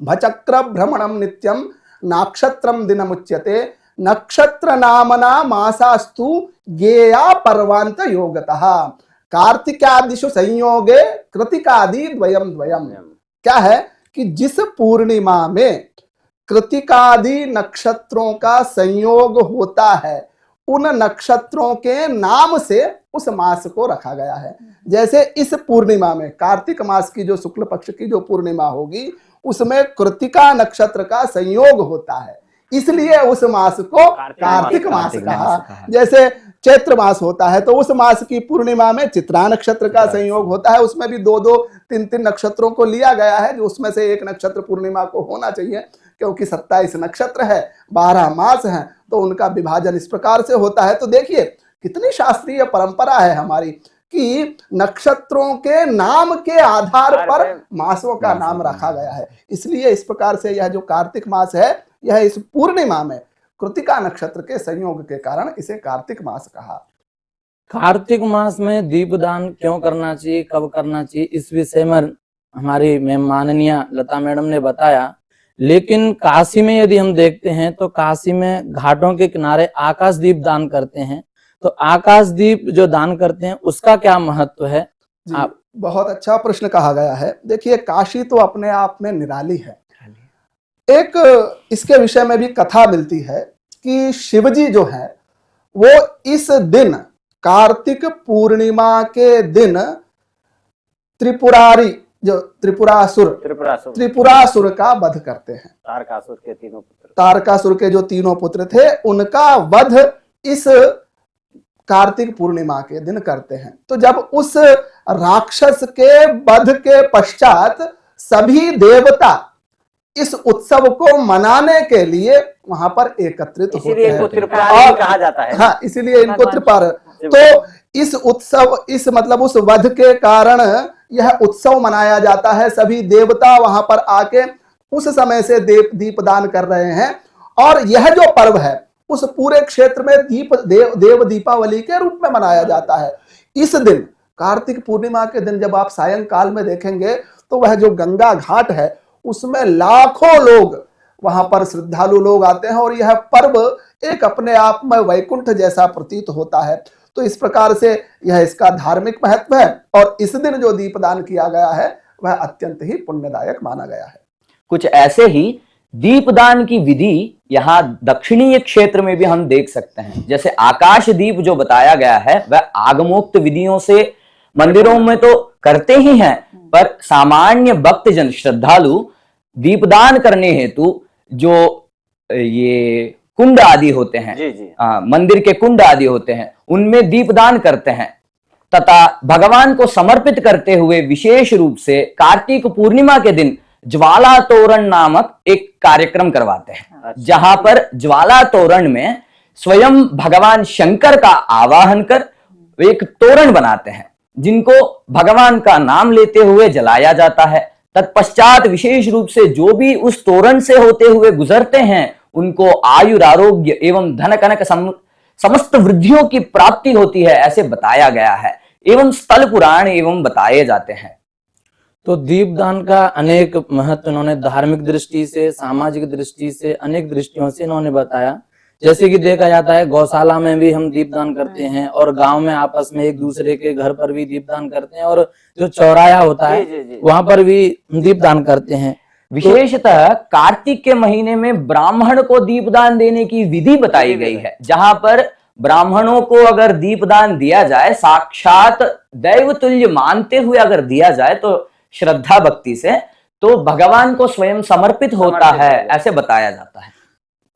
Speaker 2: भचक्र भ्रमणम नित्यम नाक्षत्रम दिनमुच्यते नक्षत्र नामना मासास्तु गेया पर्वांत योगतः कार्तिकादिषु संयोगे कृतिकादि द्वयम द्वयम। क्या है कि जिस पूर्णिमा में कृतिकादि नक्षत्रों का संयोग होता है उन नक्षत्रों के नाम से उस मास को रखा गया है। जैसे इस पूर्णिमा में कार्तिक मास की जो शुक्ल पक्ष की जो पूर्णिमा होगी उसमें कृतिका नक्षत्र का संयोग होता है, इसलिए उस मास को कार्तिक मास कहा। जैसे चैत्र मास होता है तो उस मास की पूर्णिमा में चित्रा नक्षत्र का संयोग होता है, उसमें भी 2-2, 3-3 नक्षत्रों को लिया गया है, जो उसमें से एक नक्षत्र पूर्णिमा को होना चाहिए, क्योंकि 27 नक्षत्र है, 12 मास हैं, तो उनका विभाजन इस प्रकार से होता है। तो देखिए कितनी शास्त्रीय परंपरा है हमारी कि नक्षत्रों के नाम के आधार पर मासों का नाम रखा गया है। इसलिए इस प्रकार से यह जो कार्तिक मास है यह इस पूर्णिमा में कृतिका नक्षत्र के संयोग के कारण इसे कार्तिक मास कहा।
Speaker 1: कार्तिक मास में दीपदान क्यों करना चाहिए, कब करना चाहिए, इस विषय में हमारी माननीय लता मैडम ने बताया। लेकिन काशी में यदि हम देखते हैं तो काशी में घाटों के किनारे आकाश दीप दान करते हैं, तो आकाश दीप जो दान करते हैं उसका क्या महत्व है?
Speaker 2: आप बहुत अच्छा प्रश्न कहा गया है। देखिए काशी तो अपने आप में निराली है। एक इसके विषय में भी कथा मिलती है कि शिवजी जो है वो इस दिन कार्तिक पूर्णिमा के दिन त्रिपुरारी जो त्रिपुरासुर का वध करते हैं। तारकासुर के जो तीनों पुत्र थे उनका वध इस कार्तिक पूर्णिमा के दिन करते हैं। तो जब उस राक्षस के वध के पश्चात सभी देवता इस उत्सव को मनाने के लिए वहां पर एकत्रित होते हैं,
Speaker 3: त्रिपुरारी कहा जाता है।
Speaker 2: हाँ, इसीलिए इनको त्रिपुर। तो इस उत्सव, इस मतलब उस वध के कारण यह उत्सव मनाया जाता है। सभी देवता वहां पर आके उस समय से दीपदान कर रहे हैं और यह जो पर्व है उस पूरे क्षेत्र में देव दीपावली के रूप में मनाया जाता है। इस दिन कार्तिक पूर्णिमा के दिन जब आप सायंकाल में देखेंगे तो वह जो गंगा घाट है उसमें लाखों लोग वहां पर श्रद्धालु लोग आते हैं और यह पर्व एक अपने आप में वैकुंठ जैसा प्रतीत होता है। तो इस प्रकार से यह इसका धार्मिक महत्व है और इस दिन जो दीपदान किया गया है वह अत्यंत ही पुण्यदायक माना गया है।
Speaker 5: कुछ ऐसे ही दीपदान की विधि यहाँ दक्षिणीय क्षेत्र में भी हम देख सकते हैं। जैसे आकाश दीप जो बताया गया है वह आगमोक्त विधियों से मंदिरों में तो करते ही हैं, पर सामान्य भक्तजन श्रद्धालु दीपदान करने हेतु जो ये कुंड आदि होते हैं, मंदिर के कुंड आदि होते हैं, उनमें दीपदान करते हैं तथा भगवान को समर्पित करते हुए विशेष रूप से कार्तिक पूर्णिमा के दिन ज्वाला तोरण नामक एक कार्यक्रम करवाते हैं, जहां पर ज्वाला तोरण में स्वयं भगवान शंकर का आवाहन कर एक तोरण बनाते हैं, जिनको भगवान का नाम लेते हुए जलाया जाता है। तत्पश्चात विशेष रूप से जो भी उस तोरण से होते हुए गुजरते हैं, उनको आयुर आरोग्य एवं धन कनक समस्त वृद्धियों की प्राप्ति होती है, ऐसे बताया गया है एवं स्थल पुराण एवं बताए जाते हैं।
Speaker 1: तो दीपदान का अनेक महत्व इन्होंने धार्मिक दृष्टि से, सामाजिक दृष्टि से, अनेक दृष्टियों से इन्होंने बताया। जैसे कि देखा जाता है गौशाला में भी हम दीपदान करते हैं, और गांव में आपस में एक दूसरे के घर पर भी दीपदान करते हैं, और जो चौराया होता है वहां पर भी दीपदान करते हैं।
Speaker 5: विशेषतः कार्तिक के महीने में ब्राह्मण को दीपदान देने की विधि बताई गई है, जहां पर ब्राह्मणों को अगर दीपदान दिया जाए, साक्षात दैव तुल्य मानते हुए अगर दिया जाए, तो श्रद्धा भक्ति से, तो भगवान को स्वयं समर्पित होता है, ऐसे बताया जाता है।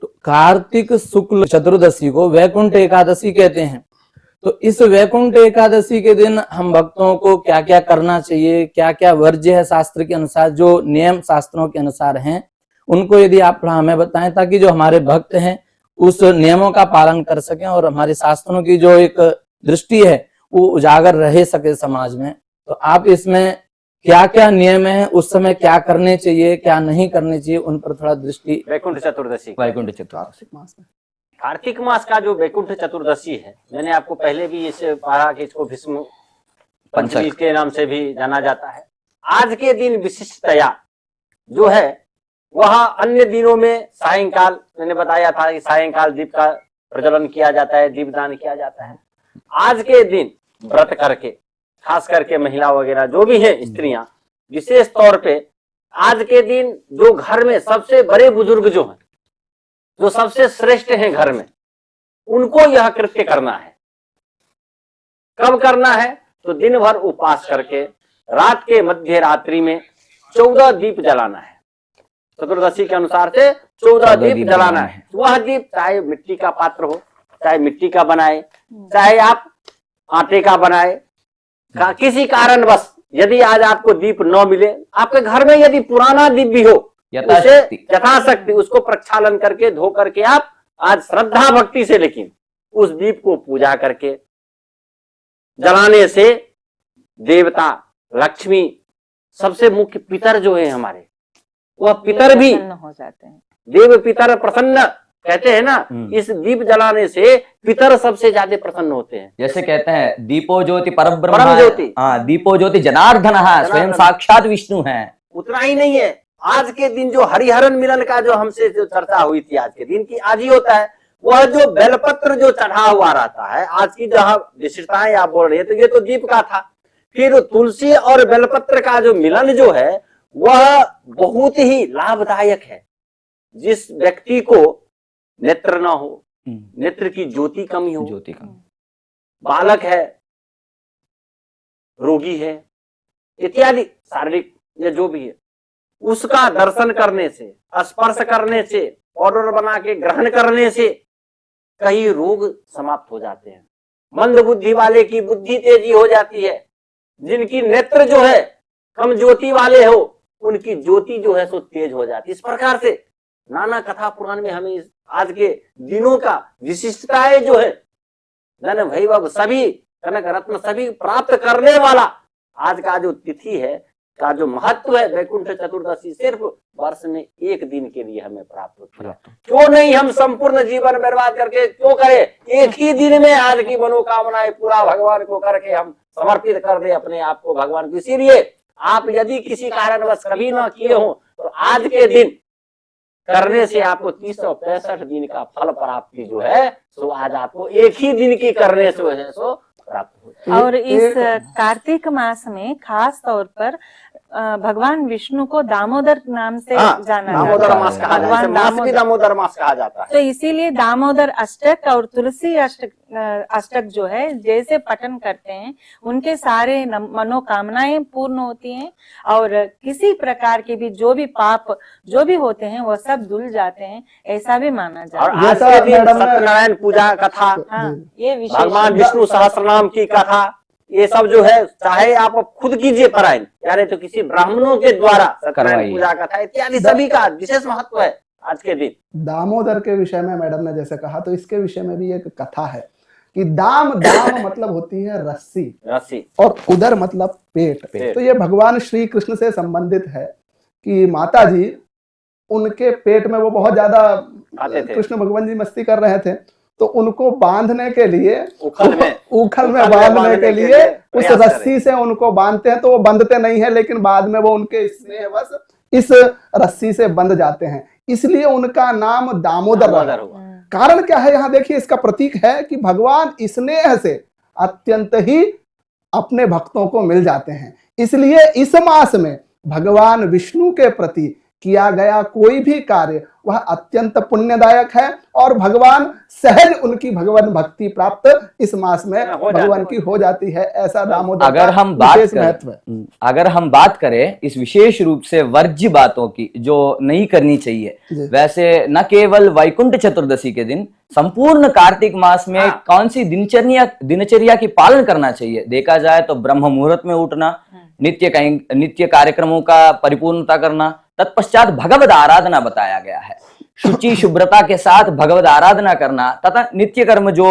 Speaker 1: तो कार्तिक शुक्ल चतुर्दशी को वैकुंठ एकादशी कहते हैं। तो इस वैकुंठ एकादशी के दिन हम भक्तों को क्या क्या करना चाहिए, क्या क्या वर्ज्य है शास्त्र के अनुसार, जो नियम शास्त्रों के अनुसार हैं, उनको यदि आप थोड़ा हमें बताएं, ताकि जो हमारे भक्त हैं उस नियमों का पालन कर सकें और हमारे शास्त्रों की जो एक दृष्टि है वो उजागर रह सके समाज में। तो आप इसमें क्या क्या नियम है, उस समय क्या करने चाहिए, क्या नहीं करने चाहिए, उन पर थोड़ा दृष्टि।
Speaker 3: वैकुंठ चतुर्दशी,
Speaker 5: वैकुंठ चतुर्दशी
Speaker 3: कार्तिक मास का जो वैकुंठ चतुर्दशी है, मैंने आपको पहले भी इसे पढ़ा कि इसको भीष्म पंचमी के नाम से भी जाना जाता है। आज के दिन विशिष्टतया जो है वह अन्य दिनों में सायंकाल, मैंने बताया था कि सायंकाल दीप का प्रज्वलन किया जाता है, दीपदान किया जाता है। आज के दिन व्रत करके, खास करके महिला वगैरह जो भी है, स्त्रियां विशेष तौर पे आज के दिन जो घर में सबसे बड़े बुजुर्ग जो हैं, जो सबसे श्रेष्ठ हैं घर में, उनको यह कृत्य करना है। कब करना है? तो दिन भर उपवास करके रात के मध्य रात्रि में 14 दीप जलाना है। चतुर्दशी के अनुसार से 14 दीप जलाना है। वह दीप चाहे मिट्टी का पात्र हो, चाहे मिट्टी का बनाए, चाहे आप आटे का बनाए, किसी कारणवश यदि आज आपको दीप न मिले, आपके घर में यदि पुराना दीप भी हो, उसे यथाशक्ति उसको प्रक्षालन करके धो करके आप आज श्रद्धा भक्ति से, लेकिन उस दीप को पूजा करके जलाने से देवता, लक्ष्मी, सबसे मुख्य पितर जो है हमारे, वह पितर भी
Speaker 4: हो जाते हैं।
Speaker 3: देव पितर प्रसन्न कहते हैं ना, इस दीप जलाने से पितर सबसे ज्यादा प्रसन्न होते हैं।
Speaker 5: जैसे कहते हैं दीपो ज्योति परब्रह्म
Speaker 3: परम ज्योति,
Speaker 5: हाँ, दीपो ज्योति जनार्दन स्वयं साक्षात विष्णु है।
Speaker 3: उतना ही नहीं है, आज के दिन जो हरिहरन मिलन का जो हमसे जो चर्चा हुई थी, आज के दिन की आज ही होता है। वह जो बेलपत्र जो चढ़ा हुआ रहता है, आज की जहाँ विशिष्टताएं आप बोल रहे हैं, तो ये तो दीप का था। फिर तुलसी और बेलपत्र का जो मिलन जो है वह बहुत ही लाभदायक है। जिस व्यक्ति को नेत्र न हो, नेत्र की ज्योति कमी हो,
Speaker 5: ज्योति कमी,
Speaker 3: बालक है, रोगी है, इत्यादि शारीरिक या जो भी है, उसका दर्शन करने से, स्पर्श करने से, पाउडर बना के ग्रहण करने से कई रोग समाप्त हो जाते हैं। मंद बुद्धि वाले की बुद्धि तेजी हो जाती है। जिनकी नेत्र जो है कम ज्योति वाले हो, उनकी ज्योति जो है सो तेज हो जाती है। इस प्रकार से नाना कथा पुराण में हमें आज के दिनों का विशिष्टताएं जो है, धन वैभव सभी, कनक रत्न सभी प्राप्त करने वाला आज का जो तिथि है, का जो महत्व है, वैकुंठ चतुर्दशी सिर्फ वर्ष में एक दिन के लिए हमें प्राप्त होती है। क्यों नहीं हम संपूर्ण जीवन बर्बाद करके क्यों करें? एक ही दिन में आज की मनोकामनाएं पूरा भगवान को करके हम समर्पित कर दे अपने आप को भगवान को। इसीलिए आप यदि किसी कारणवश कभी ना किए हो, तो आज के दिन करने से आपको 365 दिन का फल प्राप्ति जो है सो आज आपको एक ही दिन की करने से है सो प्राप्त हो।
Speaker 4: और इस कार्तिक मास में खास तौर पर भगवान विष्णु को दामोदर नाम से जाना
Speaker 3: दामोदर मास कहा जाता है, मास भी दामोदर मास कहा जाता है।
Speaker 4: तो इसीलिए दामोदर अष्टक और तुलसी अष्टक जो है जैसे पठन करते हैं, उनके सारे मनोकामनाएं पूर्ण होती हैं और किसी प्रकार के भी जो भी पाप जो भी होते हैं वो सब धुल जाते हैं, ऐसा भी माना जाता है।
Speaker 3: और आज के दिन सत्यनारायण पूजा कथा,
Speaker 4: हाँ, ये
Speaker 3: भगवान विष्णु सहस्रनाम की कथा, ये सब जो है चाहे आप खुद कीजिए परायण, या नहीं तो किसी ब्राह्मणों के द्वारा सत्यनारायण
Speaker 5: करवाइए।
Speaker 3: पूजा कथा इत्यादि सभी का विशेष महत्व है आज के दिन।
Speaker 2: दामोदर के विषय में मैडम ने जैसे कहा, तो इसके विषय में भी एक कथा है कि दाम मतलब होती है रस्सी,
Speaker 3: रस्सी,
Speaker 2: और उदर मतलब पेट।
Speaker 3: पेट।
Speaker 2: तो ये भगवान श्री कृष्ण से संबंधित है कि माता जी उनके पेट में वो बहुत ज्यादा
Speaker 3: आते थे।
Speaker 2: कृष्ण भगवान जी मस्ती कर रहे थे, तो उनको बांधने के लिए
Speaker 3: उखल में
Speaker 2: बांधने के लिए उस
Speaker 3: प्रयास
Speaker 2: रस्सी से उनको बांधते हैं, तो वो बंधते नहीं है, लेकिन बाद में वो उनके स्नेहवश इस रस्सी से बंध जाते हैं, इसलिए उनका नाम दामोदर रहा।
Speaker 3: दामोदर हुआ।
Speaker 2: कारण क्या है, यहाँ देखिए इसका प्रतीक है कि भगवान स्नेह से अत्यंत ही अपने भक्तों को मिल जाते हैं, इसलिए इस मास में भगवान विष्णु के प्रति किया गया कोई भी कार्य वह अत्यंत पुण्यदायक है, और भगवान सहज उनकी भगवान भक्ति प्राप्त इस मास में भगवान की हो जाती है। ऐसा दामोदर
Speaker 5: अगर
Speaker 2: का
Speaker 5: हम बात
Speaker 2: विशेष
Speaker 5: करें,
Speaker 2: महत्व है।
Speaker 5: अगर हम बात करें इस विशेष रूप से वर्ज्य बातों की जो नहीं करनी चाहिए,
Speaker 2: जी।
Speaker 5: वैसे न केवल वैकुंठ चतुर्दशी के दिन, संपूर्ण कार्तिक मास में
Speaker 3: हाँ।
Speaker 5: कौन सी दिनचर्या की पालन करना चाहिए, देखा जाए तो ब्रह्म मुहूर्त में उठना, नित्य कार्यक्रमों का परिपूर्णता करना, तत्पश्चात भगवद आराधना बताया गया है। शुचि शुभ्रता के साथ भगवद आराधना करना तथा नित्य कर्म जो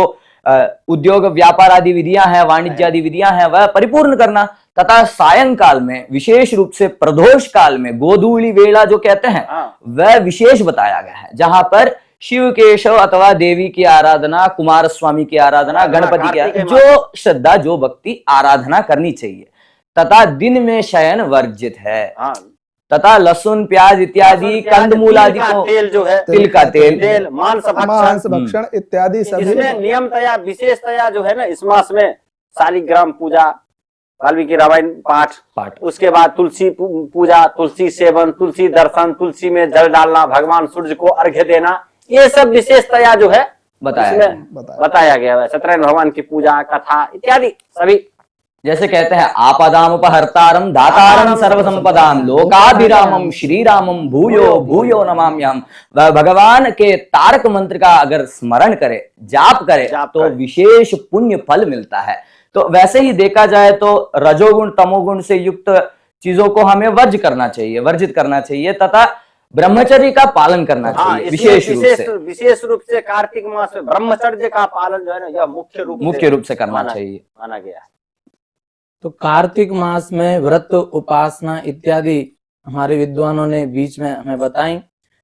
Speaker 5: उद्योग व्यापार आदि विधियां हैं, वाणिज्य आदि विधियां हैं, वह परिपूर्ण करना, तथा सायंकाल में विशेष रूप से प्रदोष काल में गोधूली वेला जो कहते हैं वह विशेष बताया गया है, जहां पर शिव केशव अथवा देवी की आराधना, कुमार स्वामी की आराधना, गणपति की आराधना, जो श्रद्धा जो भक्ति आराधना करनी चाहिए, तथा दिन में शयन वर्जित है, तथा लहसुन प्याज इत्यादि कंदमूल आदि को,
Speaker 3: तेल जो है,
Speaker 5: तिल का तेल,
Speaker 2: मांस भक्षण इत्यादि सभी
Speaker 3: इसमें नियमतया विशेषतया जो है ना, इस मास में शालिग्राम पूजा, वाल्मीकि रामायण पाठ, उसके बाद तुलसी पूजा, तुलसी सेवन, तुलसी दर्शन, तुलसी में जल डालना, भगवान सूर्य को अर्घ्य देना, ये सब विशेषतया जो है बताया गया है। सत्यनारायण भगवान की पूजा कथा इत्यादि सभी,
Speaker 5: जैसे कहते हैं आपदामुपहर्तारम दातारम सर्वसंपदाम लोकाभिरामम श्रीरामम भूयो भूयो नमाम्यहम। वह भगवान के तारक मंत्र का अगर स्मरण करे, जाप करे तो विशेष पुण्य फल मिलता है। तो वैसे ही देखा जाए तो रजोगुण तमोगुण से युक्त चीजों को हमें वर्जित करना चाहिए तथा ब्रह्मचर्य का पालन करना चाहिए।
Speaker 3: विशेष रूप से कार्तिक मास में ब्रह्मचर्य का पालन जो है ना, यह मुख्य रूप से
Speaker 5: करना चाहिए,
Speaker 3: माना गया है।
Speaker 1: तो कार्तिक मास में व्रत, उपासना इत्यादि हमारे विद्वानों ने बीच में हमें बताई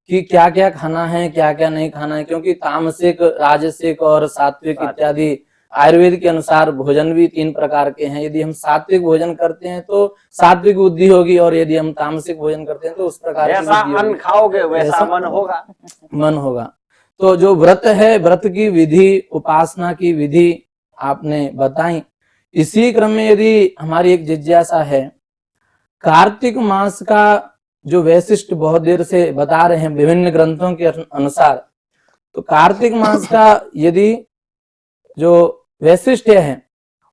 Speaker 1: कि क्या क्या खाना है, क्या क्या नहीं खाना है, क्योंकि तामसिक, राजसिक और सात्विक इत्यादि आयुर्वेद के अनुसार भोजन भी 3 प्रकार के हैं। यदि हम सात्विक भोजन करते हैं तो सात्विक बुद्धि होगी, और यदि हम तामसिक भोजन करते हैं तो उस प्रकार की
Speaker 3: अन्न खाओगे वैसा मन होगा।
Speaker 1: तो जो व्रत है, व्रत की विधि, उपासना की विधि आपने बताई। इसी क्रम में यदि हमारी एक जिज्ञासा है, कार्तिक मास का जो वैशिष्ट बहुत देर से बता रहे हैं विभिन्न ग्रंथों के अनुसार, तो कार्तिक मास का यदि जो वैशिष्ट है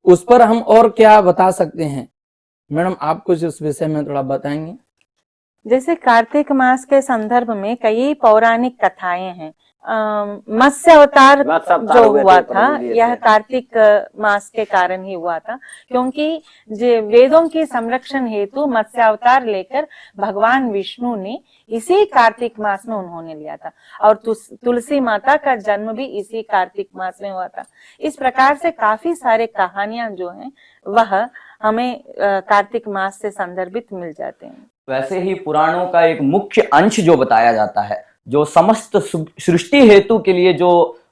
Speaker 1: उस पर हम और क्या बता सकते हैं? मैडम, आप कुछ उस विषय में थोड़ा बताएंगे?
Speaker 4: जैसे कार्तिक मास के संदर्भ में कई पौराणिक कथाएं हैं। मत्स्य अवतार जो हुआ था, यह कार्तिक मास के कारण ही हुआ था, क्योंकि वेदों के संरक्षण हेतु मत्स्य अवतार लेकर भगवान विष्णु ने इसी कार्तिक मास में उन्होंने लिया था, और तुलसी माता का जन्म भी इसी कार्तिक मास में हुआ था। इस प्रकार से काफी सारे कहानियां जो हैं वह हमें कार्तिक मास से संदर्भित मिल जाते हैं।
Speaker 5: वैसे ही पुराणों का एक मुख्य अंश जो बताया जाता है, जो समस्त सृष्टि हेतु के लिए जो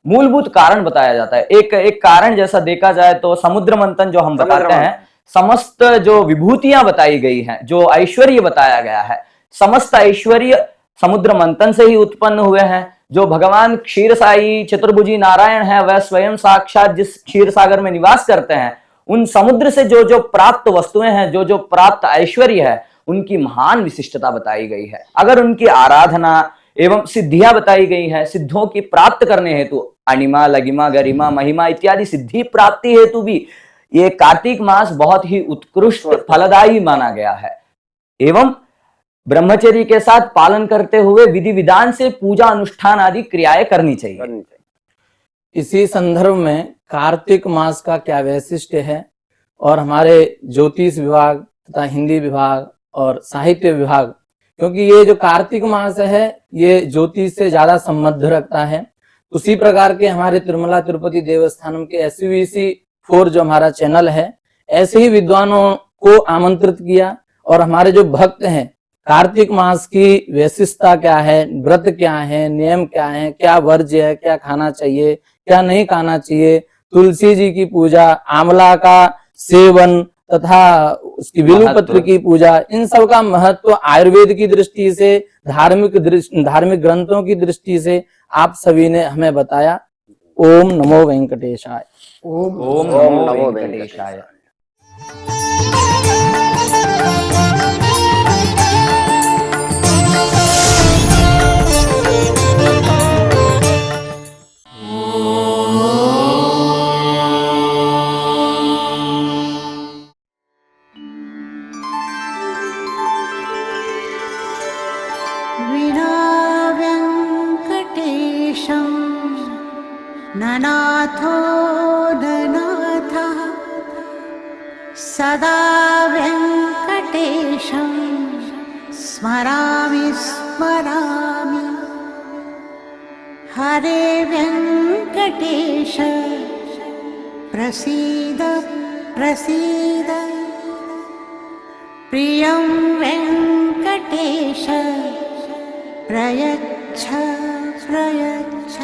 Speaker 5: मूलभूत कारण बताया जाता है, एक कारण जैसा देखा जाए तो समुद्र मंथन जो हम बताते हैं, समस्त जो विभूतियां बताई गई हैं, जो ऐश्वर्य बताया गया है, समस्त ऐश्वर्य समुद्र मंथन से ही उत्पन्न हुए हैं। जो भगवान क्षीरसाई चतुर्भुजी नारायण है, वह स्वयं साक्षात जिस क्षीर सागर में निवास करते हैं, उन समुद्र से जो जो प्राप्त वस्तुएं हैं, जो जो प्राप्त ऐश्वर्य है, उनकी महान विशिष्टता बताई गई है। अगर उनकी आराधना एवं सिद्धियां बताई गई हैं, सिद्धों की प्राप्त करने हेतु अणिमा, लगिमा, गरिमा, महिमा इत्यादि सिद्धि प्राप्ति हेतु भी ये कार्तिक मास बहुत ही उत्कृष्ट फलदायी माना गया है। एवं ब्रह्मचर्य के साथ पालन करते हुए विधि विधान से पूजा अनुष्ठान आदि क्रियाएं करनी चाहिए।
Speaker 1: इसी संदर्भ में कार्तिक मास का क्या वैशिष्ट्य है, और हमारे ज्योतिष विभाग तथा हिंदी विभाग और साहित्य विभाग, क्योंकि ये जो कार्तिक मास है ये ज्योतिष से ज्यादा संबंध रखता है। उसी प्रकार के हमारे तिरुमला तिरुपति देवस्थानम के SVC4 जो हमारा चैनल है, ऐसे ही विद्वानों को आमंत्रित किया। और हमारे जो भक्त हैं, कार्तिक मास की विशिष्टता क्या है, व्रत क्या है, नियम क्या है, क्या वर्ज्य है, क्या खाना चाहिए, क्या नहीं खाना चाहिए, तुलसी जी की पूजा, आंवला का सेवन तथा उसकी बिल्व पत्र की पूजा, इन सब का महत्व आयुर्वेद की दृष्टि से, धार्मिक ग्रंथों की दृष्टि से आप सभी ने हमें बताया। ओम नमो वेंकटेशाय।
Speaker 2: ओम
Speaker 5: ओम
Speaker 3: ओम
Speaker 5: नमो
Speaker 3: नमो
Speaker 5: वेंकटेशाय।
Speaker 6: विना व्यङ्कटेशं ननाथो ननाथः सदा व्यङ्कटेशं स्मरामि स्मरामि। हरे व्यङ्कटेश प्रसीद प्रसीद। प्रियं वेङ्कटेश प्रयच्छ प्रयच्छ।